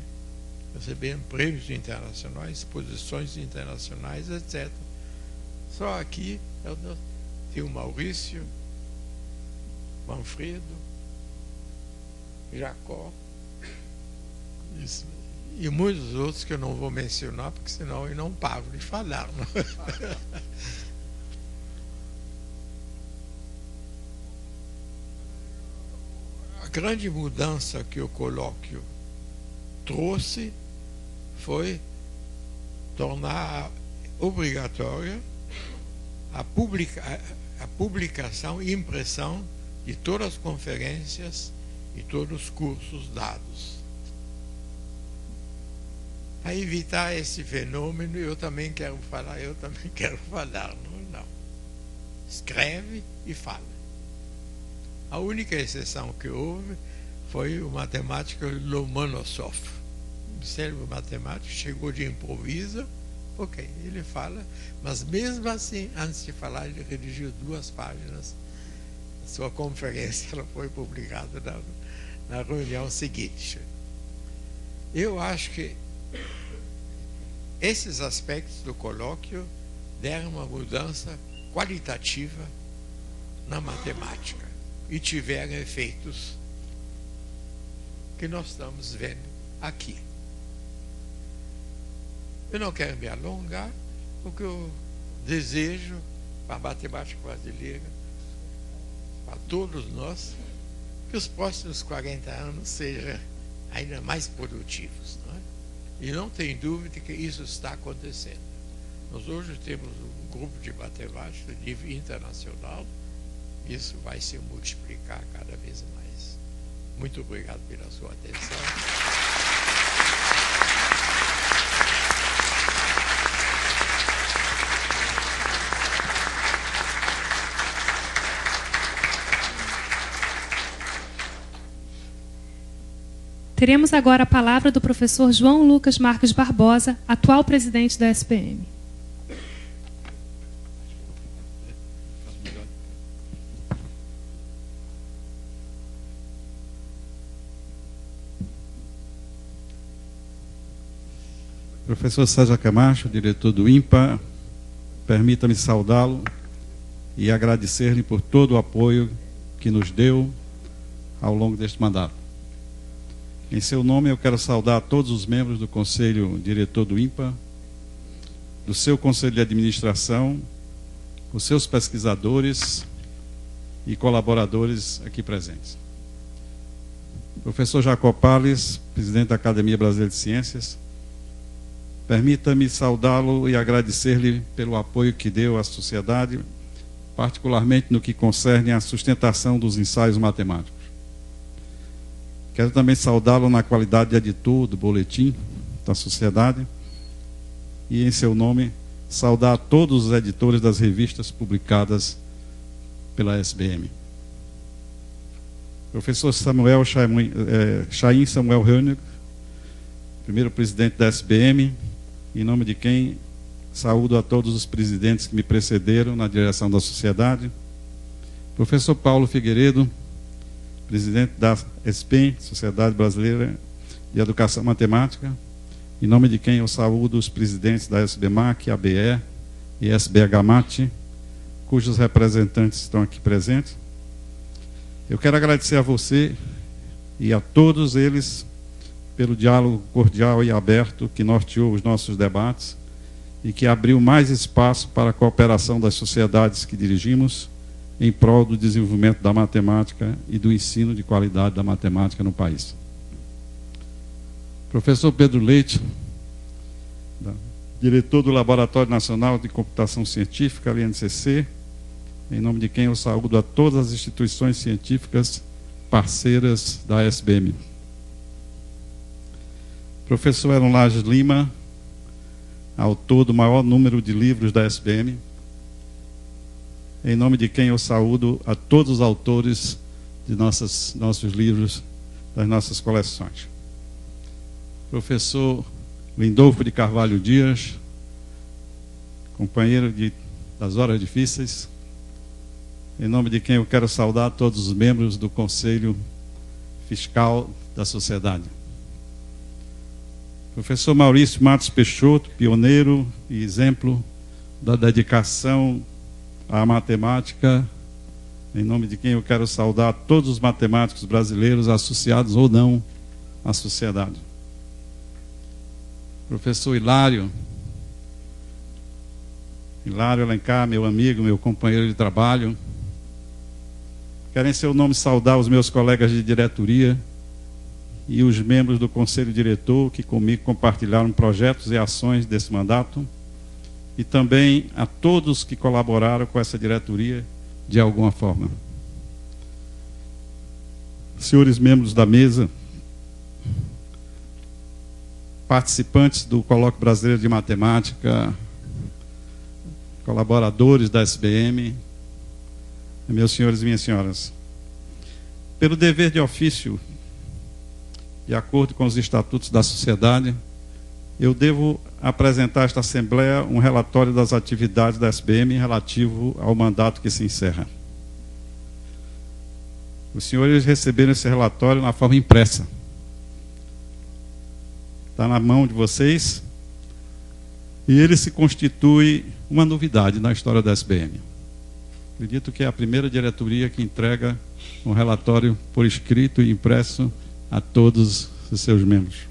Receberam prêmios internacionais, exposições internacionais, etc. Só aqui tem o Maurício, Manfredo, Jacó, e muitos outros que eu não vou mencionar, porque senão eu não paro de falar. Não? A grande mudança que o colóquio trouxe foi tornar obrigatória a publicação e impressão de todas as conferências e todos os cursos dados. Para evitar esse fenômeno, eu também quero falar. Não. Escreve e fala. A única exceção que houve foi o matemático Lomonosov. O cérebro matemático chegou de improviso, ok, ele fala, mas mesmo assim, antes de falar, ele redigiu 2 páginas. A sua conferência ela foi publicada na reunião seguinte. Eu acho que esses aspectos do colóquio deram uma mudança qualitativa na matemática e tiveram efeitos que nós estamos vendo aqui. Eu não quero me alongar, porque eu desejo para a matemática brasileira, para todos nós, que os próximos 40 anos sejam ainda mais produtivos, não é? E não tem dúvida que isso está acontecendo. Nós hoje temos um grupo de matemática de nível internacional. Isso vai se multiplicar cada vez mais. Muito obrigado pela sua atenção. Teremos agora a palavra do professor João Lucas Marques Barbosa, atual presidente da SBM. Professor César Camacho, diretor do INPA, permita-me saudá-lo e agradecer-lhe por todo o apoio que nos deu ao longo deste mandato. Em seu nome, eu quero saudar todos os membros do Conselho Diretor do INPA, do seu Conselho de Administração, os seus pesquisadores e colaboradores aqui presentes. Professor Jacob Palles, presidente da Academia Brasileira de Ciências, permita-me saudá-lo e agradecer-lhe pelo apoio que deu à sociedade, particularmente no que concerne à sustentação dos ensaios matemáticos. Quero também saudá-lo na qualidade de editor do boletim da sociedade e, em seu nome, saudar todos os editores das revistas publicadas pela SBM. Professor Chaim Samuel Hoenig, primeiro presidente da SBM, em nome de quem saúdo a todos os presidentes que me precederam na direção da sociedade. Professor Paulo Figueiredo, presidente da SPEM, Sociedade Brasileira de Educação Matemática, em nome de quem eu saúdo os presidentes da SBMAC, ABE e SBHMAT, cujos representantes estão aqui presentes. Eu quero agradecer a você e a todos eles pelo diálogo cordial e aberto que norteou os nossos debates e que abriu mais espaço para a cooperação das sociedades que dirigimos em prol do desenvolvimento da matemática e do ensino de qualidade da matemática no país. Professor Pedro Leite, diretor do Laboratório Nacional de Computação Científica, LNCC, em nome de quem eu saúdo a todas as instituições científicas parceiras da SBM. Professor Elon Lages Lima, autor do maior número de livros da SBM, em nome de quem eu saúdo a todos os autores de nossos livros, das nossas coleções. Professor Lindolfo de Carvalho Dias, companheiro das horas difíceis, em nome de quem eu quero saudar todos os membros do Conselho Fiscal da Sociedade. Professor Maurício Matos Peixoto, pioneiro e exemplo da dedicação à matemática, em nome de quem eu quero saudar todos os matemáticos brasileiros, associados ou não à sociedade. Professor Hilário Alencar, meu amigo, meu companheiro de trabalho. Quero em seu nome saudar os meus colegas de diretoria e os membros do Conselho Diretor que comigo compartilharam projetos e ações desse mandato, e também a todos que colaboraram com essa diretoria de alguma forma. Senhores membros da mesa, participantes do Colóquio Brasileiro de Matemática, colaboradores da SBM, meus senhores e minhas senhoras, pelo dever de ofício, de acordo com os estatutos da sociedade, eu devo apresentar a esta Assembleia um relatório das atividades da SBM relativo ao mandato que se encerra. Os senhores receberam esse relatório na forma impressa. Está na mão de vocês. E ele se constitui uma novidade na história da SBM. Acredito que é a primeira diretoria que entrega um relatório por escrito e impresso a todos os seus membros.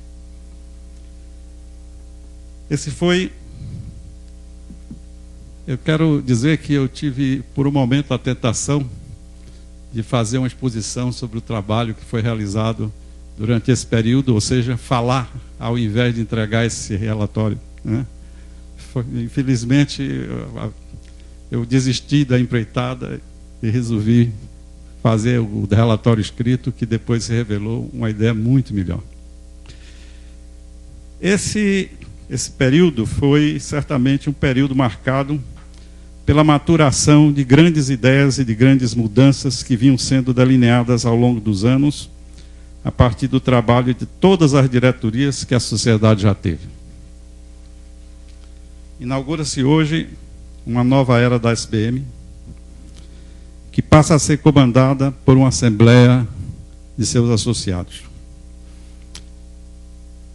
Eu quero dizer que eu tive, por um momento, a tentação de fazer uma exposição sobre o trabalho que foi realizado durante esse período, ou seja, falar ao invés de entregar esse relatório, né? Infelizmente, eu desisti da empreitada e resolvi fazer o relatório escrito, que depois se revelou uma ideia muito melhor. Esse período foi certamente um período marcado pela maturação de grandes ideias e de grandes mudanças que vinham sendo delineadas ao longo dos anos, a partir do trabalho de todas as diretorias que a sociedade já teve. Inaugura-se hoje uma nova era da SBM, que passa a ser comandada por uma assembleia de seus associados.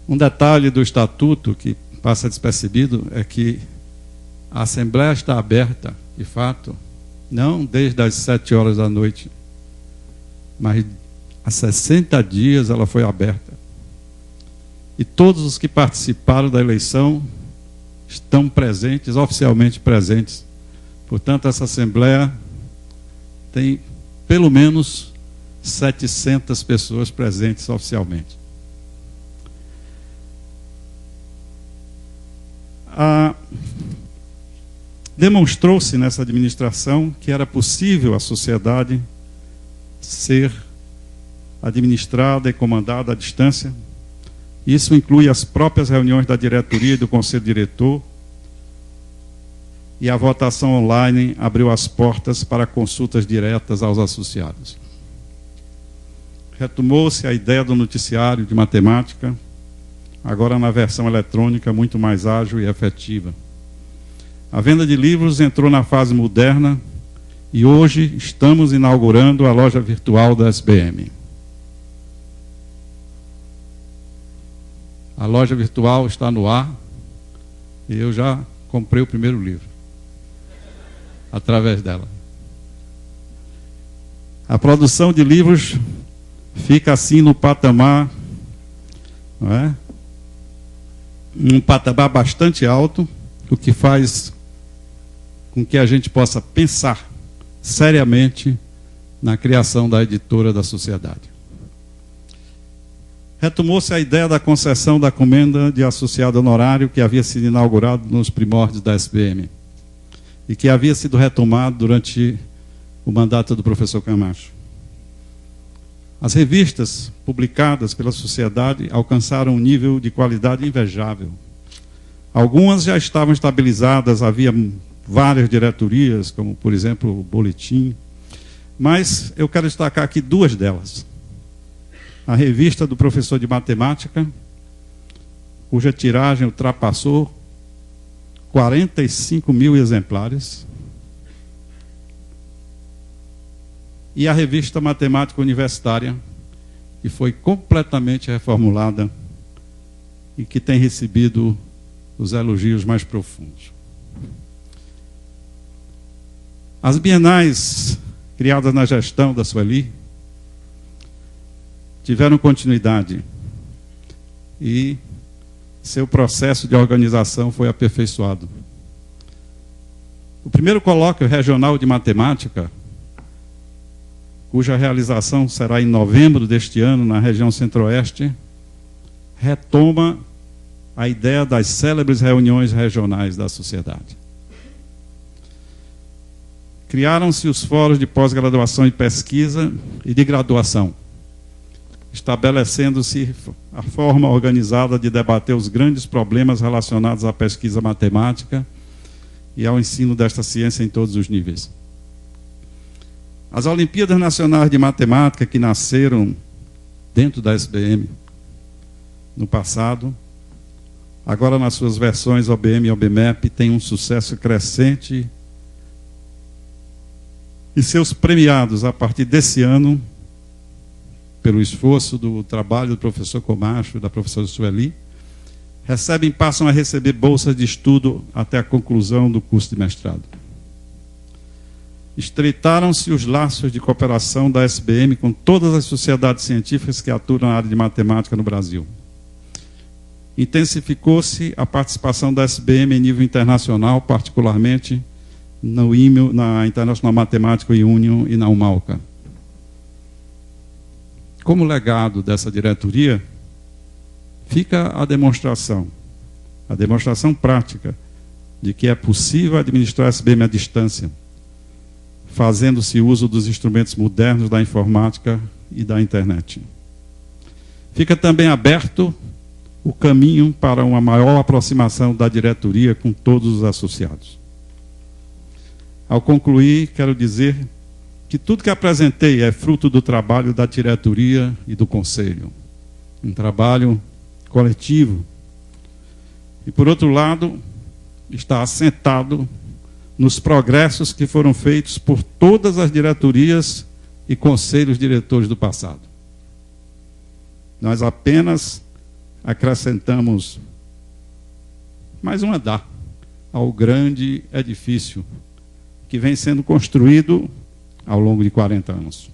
Um detalhe do estatuto que passa despercebido é que a assembleia está aberta, de fato, não desde as 7 horas da noite, mas há 60 dias ela foi aberta. E todos os que participaram da eleição estão presentes, oficialmente presentes. Portanto, essa assembleia tem pelo menos 700 pessoas presentes oficialmente. Demonstrou-se nessa administração que era possível a sociedade ser administrada e comandada à distância. Isso inclui as próprias reuniões da diretoria e do conselho diretor, e a votação online abriu as portas para consultas diretas aos associados. Retomou-se a ideia do noticiário de matemática, agora na versão eletrônica muito mais ágil e efetiva. A venda de livros entrou na fase moderna e hoje estamos inaugurando a loja virtual da SBM. A loja virtual está no ar e eu já comprei o primeiro livro através dela. A produção de livros fica assim no patamar, não é? Um patamar bastante alto, o que faz com que a gente possa pensar seriamente na criação da editora da sociedade. Retomou-se a ideia da concessão da comenda de associado honorário que havia sido inaugurado nos primórdios da SBM e que havia sido retomado durante o mandato do professor Camacho. As revistas publicadas pela sociedade alcançaram um nível de qualidade invejável. Algumas já estavam estabilizadas, havia várias diretorias, como, por exemplo, o Boletim, mas eu quero destacar aqui 2 delas. A revista do professor de matemática, cuja tiragem ultrapassou 45 mil exemplares, e a revista Matemática Universitária, que foi completamente reformulada e que tem recebido os elogios mais profundos. As bienais criadas na gestão da Sueli tiveram continuidade e seu processo de organização foi aperfeiçoado. O primeiro colóquio regional de matemática, cuja realização será em novembro deste ano na região centro-oeste, retoma a ideia das célebres reuniões regionais da sociedade. Criaram-se os fóruns de pós-graduação e pesquisa e de graduação, estabelecendo-se a forma organizada de debater os grandes problemas relacionados à pesquisa matemática e ao ensino desta ciência em todos os níveis. As Olimpíadas Nacionais de Matemática, que nasceram dentro da SBM no passado, agora nas suas versões OBM e OBMEP, têm um sucesso crescente e seus premiados, a partir desse ano, pelo esforço do trabalho do professor Camacho e da professora Sueli, passam a receber bolsas de estudo até a conclusão do curso de mestrado. Estreitaram-se os laços de cooperação da SBM com todas as sociedades científicas que atuam na área de matemática no Brasil. Intensificou-se a participação da SBM em nível internacional, particularmente no IMU, na International Mathematical Union e na UMALCA. Como legado dessa diretoria, fica a demonstração prática de que é possível administrar a SBM à distância, fazendo-se uso dos instrumentos modernos da informática e da internet. Fica também aberto o caminho para uma maior aproximação da diretoria com todos os associados. Ao concluir, quero dizer que tudo que apresentei é fruto do trabalho da diretoria e do conselho. Um trabalho coletivo. E, por outro lado, está assentado nos progressos que foram feitos por todas as diretorias e conselhos diretores do passado. Nós apenas acrescentamos mais um andar ao grande edifício que vem sendo construído ao longo de 40 anos.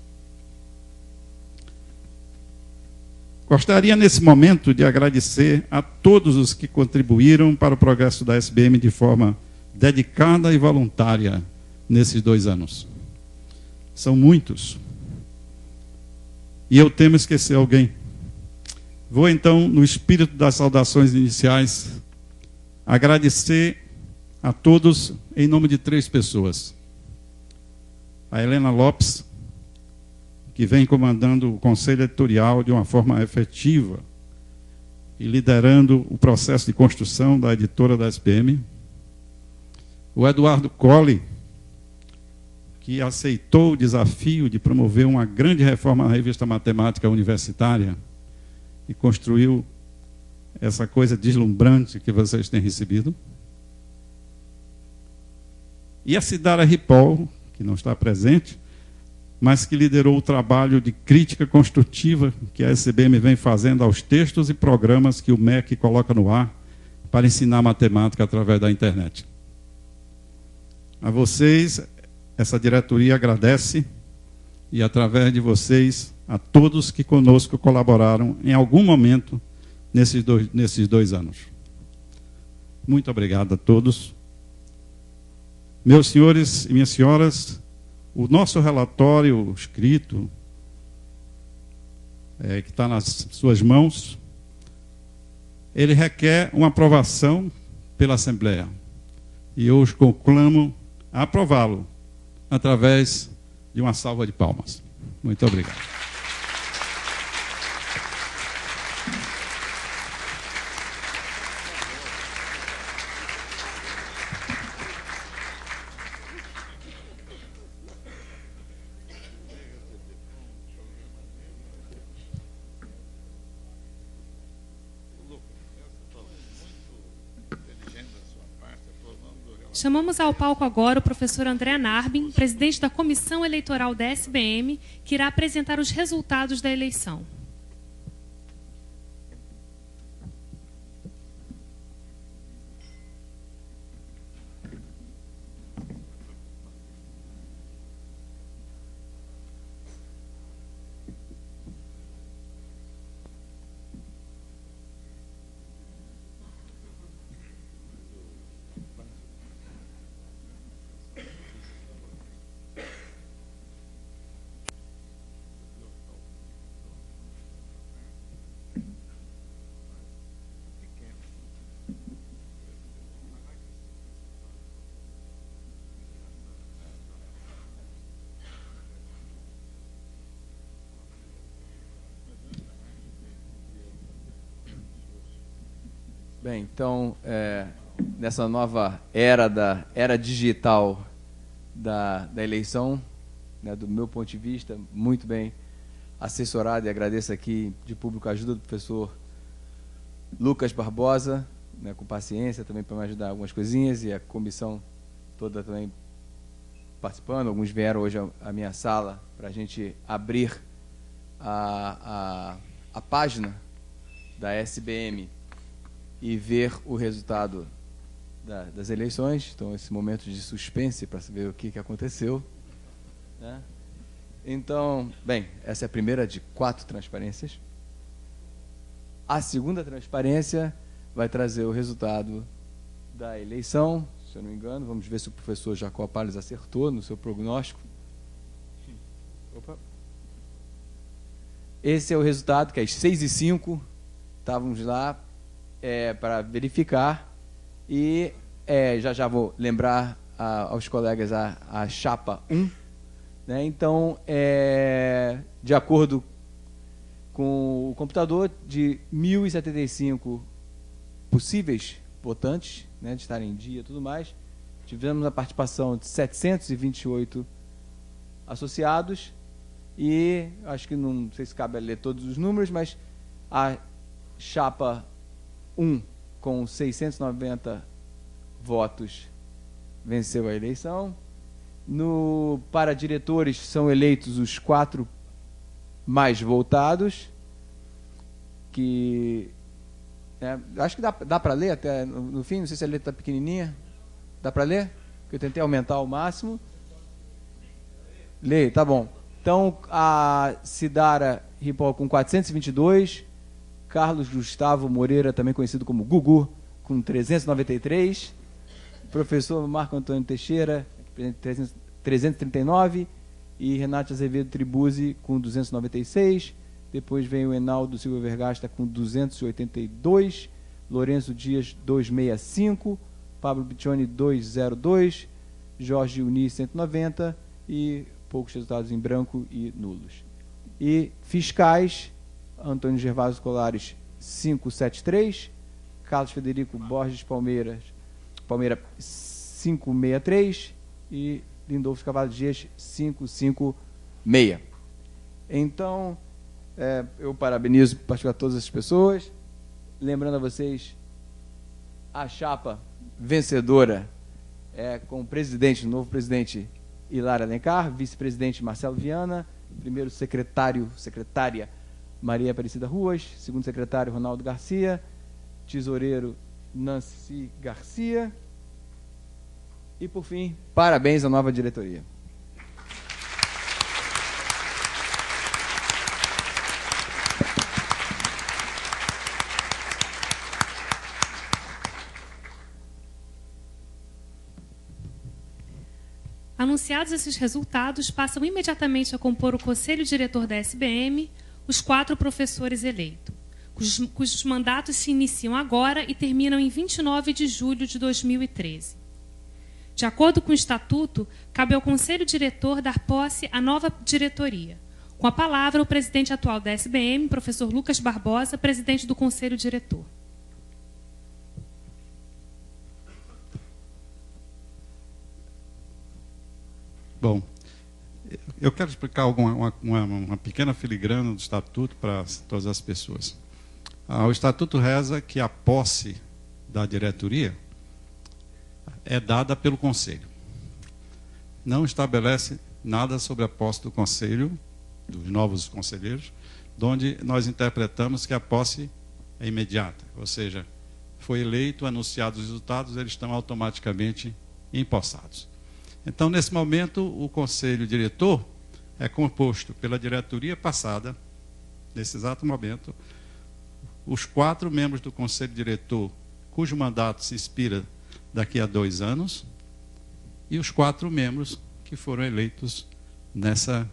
Gostaria, nesse momento, de agradecer a todos os que contribuíram para o progresso da SBM de forma dedicada e voluntária nesses 2 anos. São muitos. E eu temo esquecer alguém. Vou, então, no espírito das saudações iniciais, agradecer a todos em nome de 3 pessoas. A Helena Lopes, que vem comandando o conselho editorial de uma forma efetiva e liderando o processo de construção da editora da SBM. O Eduardo Colli, que aceitou o desafio de promover uma grande reforma na revista Matemática Universitária e construiu essa coisa deslumbrante que vocês têm recebido. E a Cidara Ripoll, que não está presente, mas que liderou o trabalho de crítica construtiva que a SBM vem fazendo aos textos e programas que o MEC coloca no ar para ensinar matemática através da internet. A vocês, essa diretoria agradece, e através de vocês, a todos que conosco colaboraram em algum momento nesses dois anos. Muito obrigado a todos. Meus senhores e minhas senhoras, o nosso relatório escrito, que está nas suas mãos, ele requer uma aprovação pela Assembleia. E eu os conclamo a aprová-lo através de uma salva de palmas. Muito obrigado. Chamamos ao palco agora o professor André Narbin, presidente da Comissão Eleitoral da SBM, que irá apresentar os resultados da eleição. Bem, então, nessa nova era digital da eleição, né, do meu ponto de vista, muito bem assessorado, e agradeço aqui de público a ajuda do professor Lucas Barbosa, né, com paciência também para me ajudar algumas coisinhas, e a comissão toda também participando. Alguns vieram hoje à minha sala para a gente abrir a página da SBM e ver o resultado das eleições. Então, esse momento de suspense para saber o que aconteceu, né? Então, bem, essa é a primeira de 4 transparências. A segunda transparência vai trazer o resultado da eleição, se eu não me engano. Vamos ver se o professor Jacó Palles acertou no seu prognóstico. Opa. Esse é o resultado, que às 6h05 estávamos lá para verificar, e já vou lembrar aos colegas a chapa 1, né? Então, de acordo com o computador, de 1.075 possíveis votantes, né, de estarem em dia e tudo mais, tivemos a participação de 728 associados, e acho que não sei se cabe ler todos os números, mas a chapa 1, com 690 votos, venceu a eleição. Para diretores, são eleitos os 4 mais votados, que acho que dá para ler até no fim, não sei se a letra está pequenininha. Dá para ler? Porque eu tentei aumentar ao máximo. Lê, tá bom. Então, a Cidara Ripoll com 422, Carlos Gustavo Moreira, também conhecido como Gugu, com 393, professor Marco Antônio Teixeira, 339, e Renato Azevedo Tribuzzi com 296. Depois vem o Enaldo Silva Vergasta com 282, Lourenço Dias 265, Pablo Biccioni 202, Jorge Uni 190, e poucos resultados em branco e nulos. E fiscais, Antônio Gervásio Colares 573, Carlos Federico Borges Palmeira 563 e Lindolfo Carvalho Dias 556. Então, eu parabenizo em particular todas as pessoas, lembrando a vocês, a chapa vencedora com o presidente, o novo presidente Hilário Alencar, vice-presidente Marcelo Viana, primeiro secretária Maria Aparecida Ruas, segundo secretário Ronaldo Garcia, tesoureiro Nancy Garcia, e por fim, parabéns à nova diretoria. Anunciados esses resultados, passam imediatamente a compor o Conselho Diretor da SBM os 4 professores eleitos, cujos mandatos se iniciam agora e terminam em 29 de julho de 2013. De acordo com o Estatuto, cabe ao Conselho Diretor dar posse à nova diretoria. Com a palavra, o presidente atual da SBM, professor Lucas Barbosa, presidente do Conselho Diretor. Bom, eu quero explicar uma pequena filigrana do Estatuto para todas as pessoas. O Estatuto reza que a posse da diretoria é dada pelo Conselho. Não estabelece nada sobre a posse do Conselho, dos novos conselheiros, onde nós interpretamos que a posse é imediata, ou seja, foi eleito, anunciados os resultados, eles estão automaticamente empossados. Então, nesse momento, o Conselho Diretor é composto pela diretoria passada, nesse exato momento, os 4 membros do Conselho Diretor, cujo mandato se expira daqui a 2 anos, e os 4 membros que foram eleitos nessa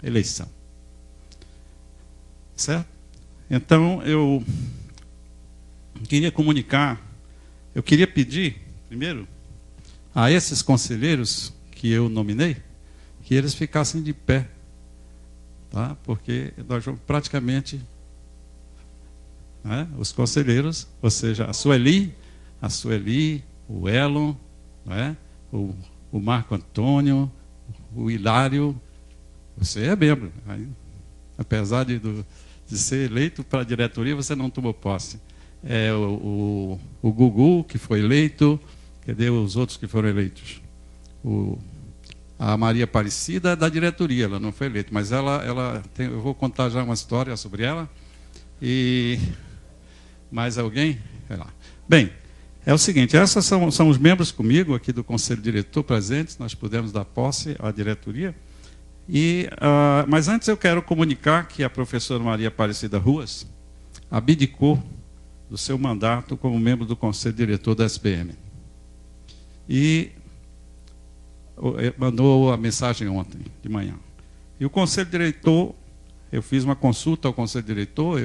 eleição. Certo? Então, eu queria pedir, primeiro, a esses conselheiros que eu nominei, que eles ficassem de pé, tá? Porque nós vamos praticamente né, os conselheiros, ou seja, a Sueli, o Elon, né, o Marco Antônio, o Hilário. Você é membro. Aí, apesar de ser eleito para a diretoria, você não tomou posse. O Gugu, que foi eleito. Cadê os outros que foram eleitos? A Maria Aparecida é da diretoria, ela não foi eleita, mas eu vou contar já uma história sobre ela. E mais alguém? Vai lá. Bem, é o seguinte, esses são os membros comigo aqui do Conselho Diretor presentes, nós pudemos dar posse à diretoria. Mas antes eu quero comunicar que a professora Maria Aparecida Ruas abdicou do seu mandato como membro do Conselho Diretor da SBM. E mandou a mensagem ontem, de manhã. E o Conselho Diretor, eu fiz uma consulta ao Conselho Diretor,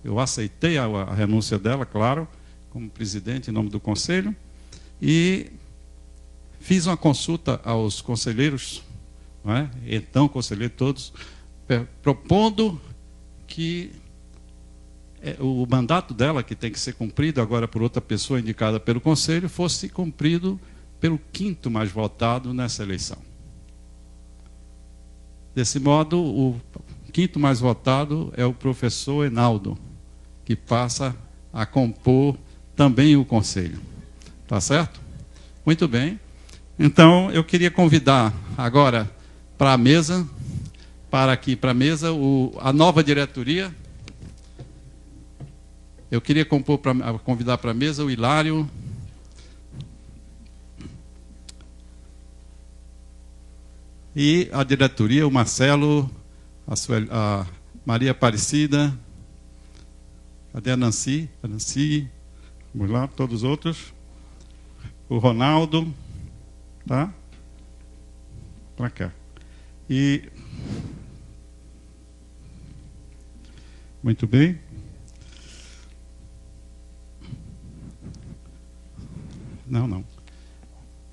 eu aceitei a renúncia dela, claro, como presidente em nome do Conselho, e fiz uma consulta aos conselheiros, não é? Então, conselheiros todos, propondo que o mandato dela, que tem que ser cumprido agora por outra pessoa indicada pelo Conselho, fosse cumprido pelo 5º mais votado nessa eleição. Desse modo, o 5º mais votado é o professor Enaldo, que passa a compor também o Conselho. Tá certo? Muito bem. Então, eu queria convidar agora para a mesa, a nova diretoria. Eu queria convidar para a mesa o Hilário, e a diretoria, o Marcelo, a Maria Aparecida, cadê a Nancy? Vamos lá, todos os outros. O Ronaldo, tá? Para cá. E muito bem. Não.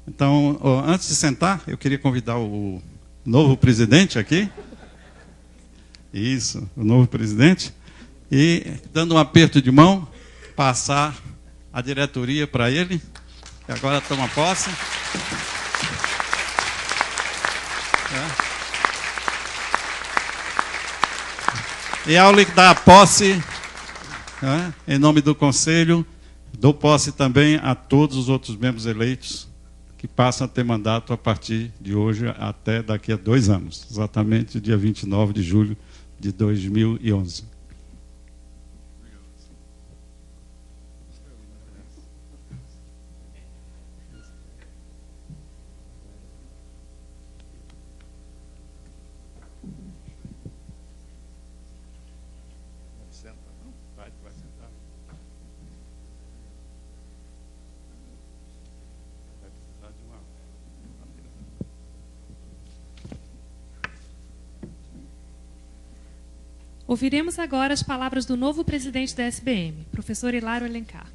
Então, antes de sentar, eu queria convidar o novo presidente aqui. Isso, o novo presidente. E, dando um aperto de mão, passar a diretoria para ele, que agora toma posse. E ao lhe dar a posse, em nome do Conselho, dou posse também a todos os outros membros eleitos que passam a ter mandato a partir de hoje até daqui a 2 anos, exatamente dia 29 de julho de 2011. Ouviremos agora as palavras do novo presidente da SBM, professor Hilário Alencar.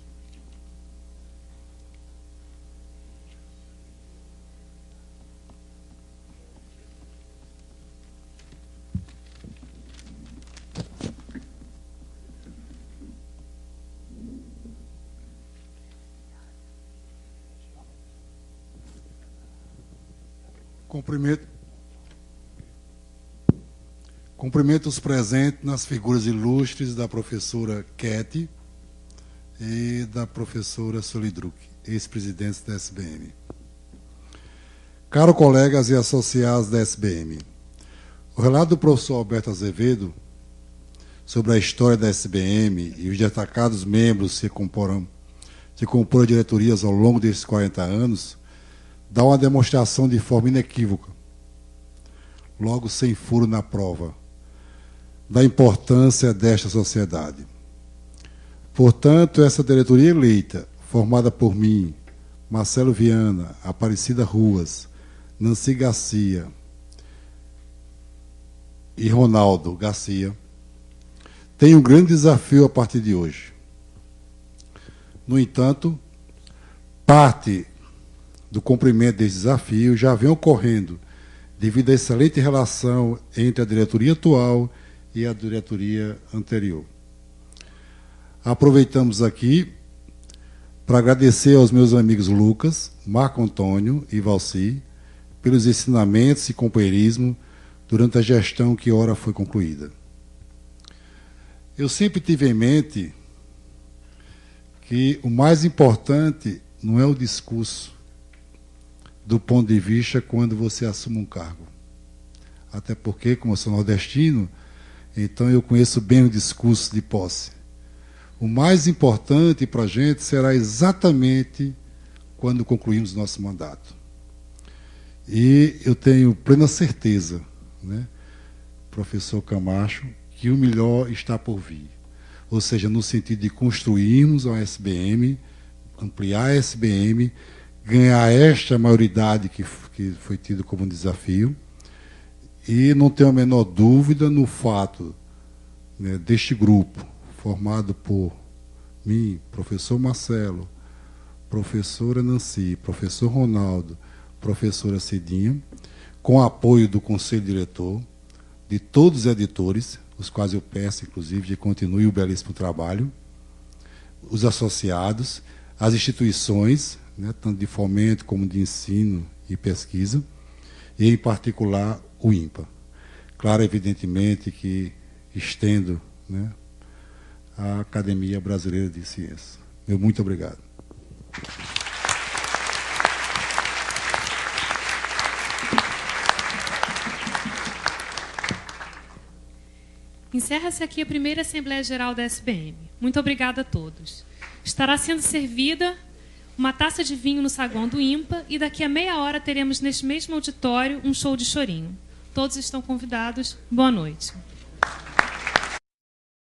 Cumprimento os presentes nas figuras ilustres da professora Ketty e da professora Solidruc, ex-presidentes da SBM. Caros colegas e associados da SBM, o relato do professor Alberto Azevedo sobre a história da SBM e os destacados membros que comporam diretorias ao longo desses 40 anos dá uma demonstração de forma inequívoca, logo sem furo na prova, da importância desta sociedade. Portanto, essa diretoria eleita, formada por mim, Marcelo Viana, Aparecida Ruas, Nancy Garcia e Ronaldo Garcia, tem um grande desafio a partir de hoje. No entanto, parte do cumprimento desse desafio já vem ocorrendo devido à excelente relação entre a diretoria atual e a diretoria anterior. Aproveitamos aqui para agradecer aos meus amigos Lucas, Marco Antônio e Valci pelos ensinamentos e companheirismo durante a gestão que ora foi concluída. Eu sempre tive em mente que o mais importante não é o discurso do ponto de vista quando você assume um cargo. Até porque, como eu sou nordestino, então eu conheço bem o discurso de posse. O mais importante para a gente será exatamente quando concluirmos nosso mandato. E eu tenho plena certeza, né, professor Camacho, que o melhor está por vir. Ou seja, no sentido de construirmos a SBM, ampliar a SBM, ganhar esta maioridade que foi tido como desafio, e não tenho a menor dúvida no fato, né, deste grupo, formado por mim, professor Marcelo, professora Nancy, professor Ronaldo, professora Cidinha, com apoio do Conselho Diretor, de todos os editores, os quais eu peço, inclusive, que continue o belíssimo trabalho, os associados, as instituições, né, tanto de fomento como de ensino e pesquisa, e, em particular, o INPA. Claro, evidentemente, que estendo, né, a Academia Brasileira de Ciências. Meu muito obrigado. Encerra-se aqui a primeira Assembleia Geral da SBM. Muito obrigada a todos. Estará sendo servida uma taça de vinho no saguão do INPA e daqui a meia hora teremos neste mesmo auditório um show de chorinho. Todos estão convidados. Boa noite.